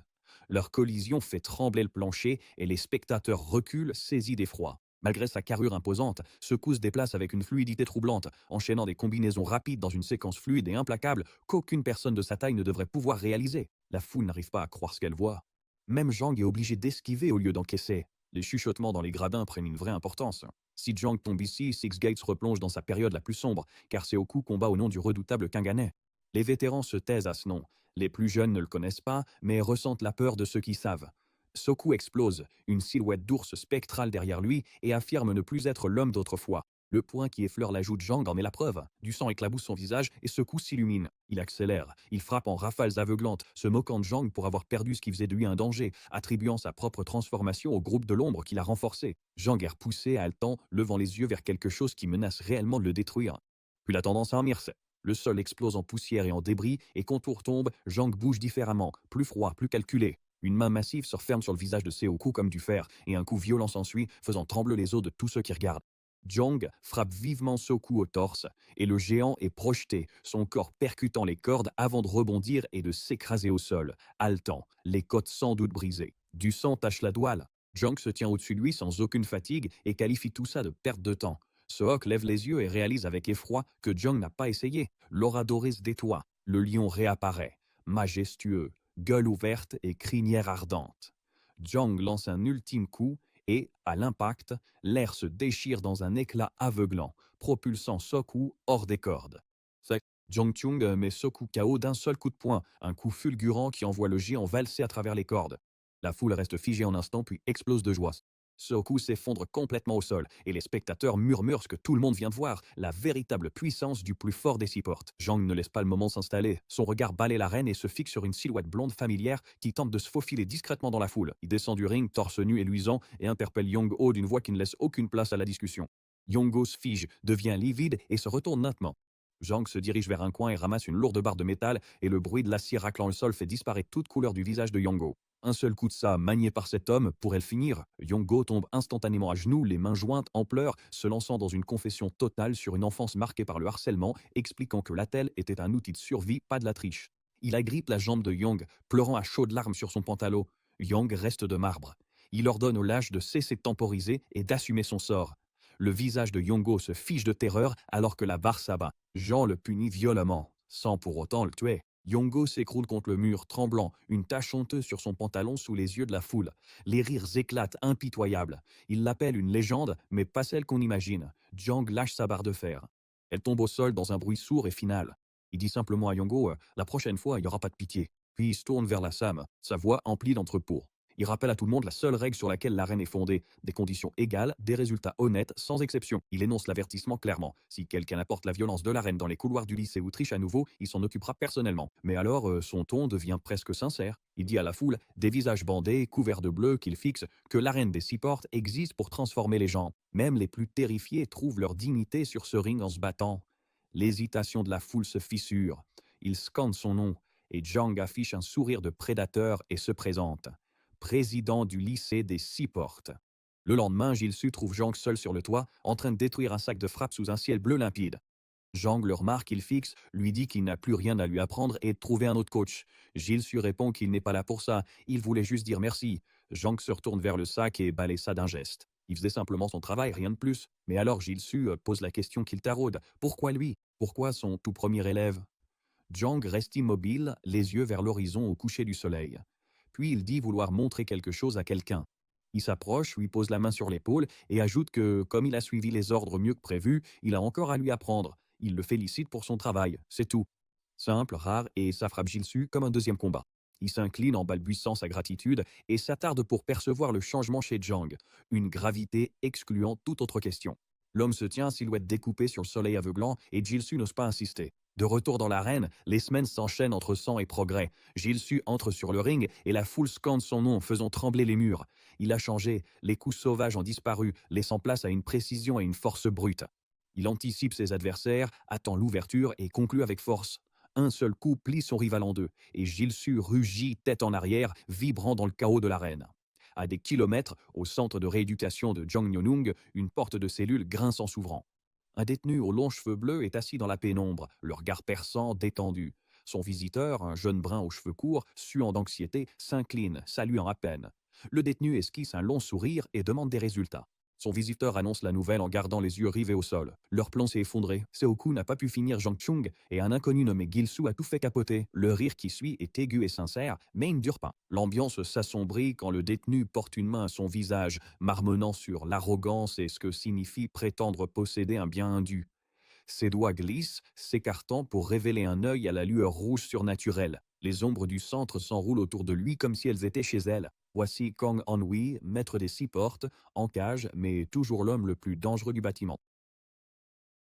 Leur collision fait trembler le plancher et les spectateurs reculent, saisis d'effroi. Malgré sa carrure imposante, Seoku se déplace avec une fluidité troublante, enchaînant des combinaisons rapides dans une séquence fluide et implacable qu'aucune personne de sa taille ne devrait pouvoir réaliser. La foule n'arrive pas à croire ce qu'elle voit. Même Zhang est obligé d'esquiver au lieu d'encaisser. Les chuchotements dans les gradins prennent une vraie importance. Si Zhang tombe ici, Six Gates replonge dans sa période la plus sombre, car Seoku combat au nom du redoutable Kanganai. Les vétérans se taisent à ce nom. Les plus jeunes ne le connaissent pas, mais ressentent la peur de ceux qui savent. Seoku explose, une silhouette d'ours spectrale derrière lui, et affirme ne plus être l'homme d'autrefois. Le poing qui effleure la joue de Zhang en met la preuve. Du sang éclabousse son visage et ce coup s'illumine. Il accélère, il frappe en rafales aveuglantes, se moquant de Zhang pour avoir perdu ce qui faisait de lui un danger, attribuant sa propre transformation au groupe de l'ombre qui l'a renforcé. Zhang est repoussé, haletant, levant les yeux vers quelque chose qui menace réellement de le détruire. Puis la tendance à Mirce. Le sol explose en poussière et en débris, et contour tombe, Zhang bouge différemment, plus froid, plus calculé. Une main massive se referme sur le visage de Seoku comme du fer, et un coup violent s'ensuit, faisant trembler les os de tous ceux qui regardent. Zhang frappe vivement Seoku au torse, et le géant est projeté, son corps percutant les cordes avant de rebondir et de s'écraser au sol, haletant, les côtes sans doute brisées. Du sang tache la toile. Zhang se tient au-dessus de lui sans aucune fatigue et qualifie tout ça de perte de temps. Sehok lève les yeux et réalise avec effroi que Zhang n'a pas essayé. L'aura dorée se détoie, le lion réapparaît, majestueux, gueule ouverte et crinière ardente. Zhang lance un ultime coup et, à l'impact, l'air se déchire dans un éclat aveuglant, propulsant Seoku hors des cordes. Zhang Chung met Seoku KO d'un seul coup de poing, un coup fulgurant qui envoie le géant valser à travers les cordes. La foule reste figée un instant puis explose de joie. Seoku s'effondre complètement au sol et les spectateurs murmurent ce que tout le monde vient de voir, la véritable puissance du plus fort des six portes. Zhang ne laisse pas le moment s'installer. Son regard balaie l'arène et se fixe sur une silhouette blonde familière qui tente de se faufiler discrètement dans la foule. Il descend du ring, torse nu et luisant, et interpelle Yong-Ho d'une voix qui ne laisse aucune place à la discussion. Yong-Ho se fige, devient livide et se retourne lentement. Zhang se dirige vers un coin et ramasse une lourde barre de métal, et le bruit de l'acier raclant le sol fait disparaître toute couleur du visage de Yong-Ho. Un seul coup de ça, manié par cet homme, pourrait le finir. Yong-Ho tombe instantanément à genoux, les mains jointes en pleurs, se lançant dans une confession totale sur une enfance marquée par le harcèlement, expliquant que l'attel était un outil de survie, pas de la triche. Il agrippe la jambe de Yang, pleurant à chaudes larmes sur son pantalon. Yang reste de marbre. Il ordonne au lâche de cesser de temporiser et d'assumer son sort. Le visage de Yong-Ho se fige de terreur alors que la barre s'abat. Jean le punit violemment, sans pour autant le tuer. Yong-Ho s'écroule contre le mur, tremblant, une tache honteuse sur son pantalon sous les yeux de la foule. Les rires éclatent, impitoyables. Il l'appelle une légende, mais pas celle qu'on imagine. Zhang lâche sa barre de fer. Elle tombe au sol dans un bruit sourd et final. Il dit simplement à Yong-Ho, la prochaine fois, il n'y aura pas de pitié. Puis il se tourne vers la Sam, sa voix emplie d'entrepours. Il rappelle à tout le monde la seule règle sur laquelle l'arène est fondée, des conditions égales, des résultats honnêtes, sans exception. Il énonce l'avertissement clairement. Si quelqu'un apporte la violence de l'arène dans les couloirs du lycée ou triche à nouveau, il s'en occupera personnellement. Mais alors, son ton devient presque sincère. Il dit à la foule, des visages bandés, couverts de bleu qu'il fixe, que l'arène des six portes existe pour transformer les gens. Même les plus terrifiés trouvent leur dignité sur ce ring en se battant. L'hésitation de la foule se fissure. Il scande son nom, et Zhang affiche un sourire de prédateur et se présente. Président du lycée des six portes. Le lendemain, Gilles Su trouve Zhang seul sur le toit, en train de détruire un sac de frappe sous un ciel bleu limpide. Zhang le remarque, il fixe, lui dit qu'il n'a plus rien à lui apprendre et de trouver un autre coach. Gilles Su répond qu'il n'est pas là pour ça, il voulait juste dire merci. Zhang se retourne vers le sac et balaye ça d'un geste. Il faisait simplement son travail, rien de plus. Mais alors Gilles Su pose la question qu'il taraude. Pourquoi lui? Pourquoi son tout premier élève? Zhang reste immobile, les yeux vers l'horizon au coucher du soleil. Puis il dit vouloir montrer quelque chose à quelqu'un. Il s'approche, lui pose la main sur l'épaule et ajoute que, comme il a suivi les ordres mieux que prévu, il a encore à lui apprendre. Il le félicite pour son travail, c'est tout. Simple, rare, et ça frappe Gilles Su comme un deuxième combat. Il s'incline en balbutiant sa gratitude et s'attarde pour percevoir le changement chez Zhang, une gravité excluant toute autre question. L'homme se tient, silhouette découpée sur le soleil aveuglant, et Gilles Su n'ose pas insister. De retour dans l'arène, les semaines s'enchaînent entre sang et progrès. Gilles Su entre sur le ring et la foule scande son nom, faisant trembler les murs. Il a changé, les coups sauvages ont disparu, laissant place à une précision et une force brute. Il anticipe ses adversaires, attend l'ouverture et conclut avec force. Un seul coup plie son rival en deux, et Gilles Su rugit tête en arrière, vibrant dans le chaos de l'arène. À des kilomètres, au centre de rééducation de Jangmyeonung, une porte de cellule grince en s'ouvrant. Un détenu aux longs cheveux bleus est assis dans la pénombre, le regard perçant, détendu. Son visiteur, un jeune brun aux cheveux courts, suant d'anxiété, s'incline, saluant à peine. Le détenu esquisse un long sourire et demande des résultats. Son visiteur annonce la nouvelle en gardant les yeux rivés au sol. Leur plan s'est effondré. Seoku n'a pas pu finir Zhang Chung et un inconnu nommé Gilsu a tout fait capoter. Le rire qui suit est aigu et sincère, mais il ne dure pas. L'ambiance s'assombrit quand le détenu porte une main à son visage, marmonnant sur l'arrogance et ce que signifie prétendre posséder un bien indu. Ses doigts glissent, s'écartant pour révéler un œil à la lueur rouge surnaturelle. Les ombres du centre s'enroulent autour de lui comme si elles étaient chez elle. Voici Kang Han-hui, maître des six portes, en cage, mais toujours l'homme le plus dangereux du bâtiment.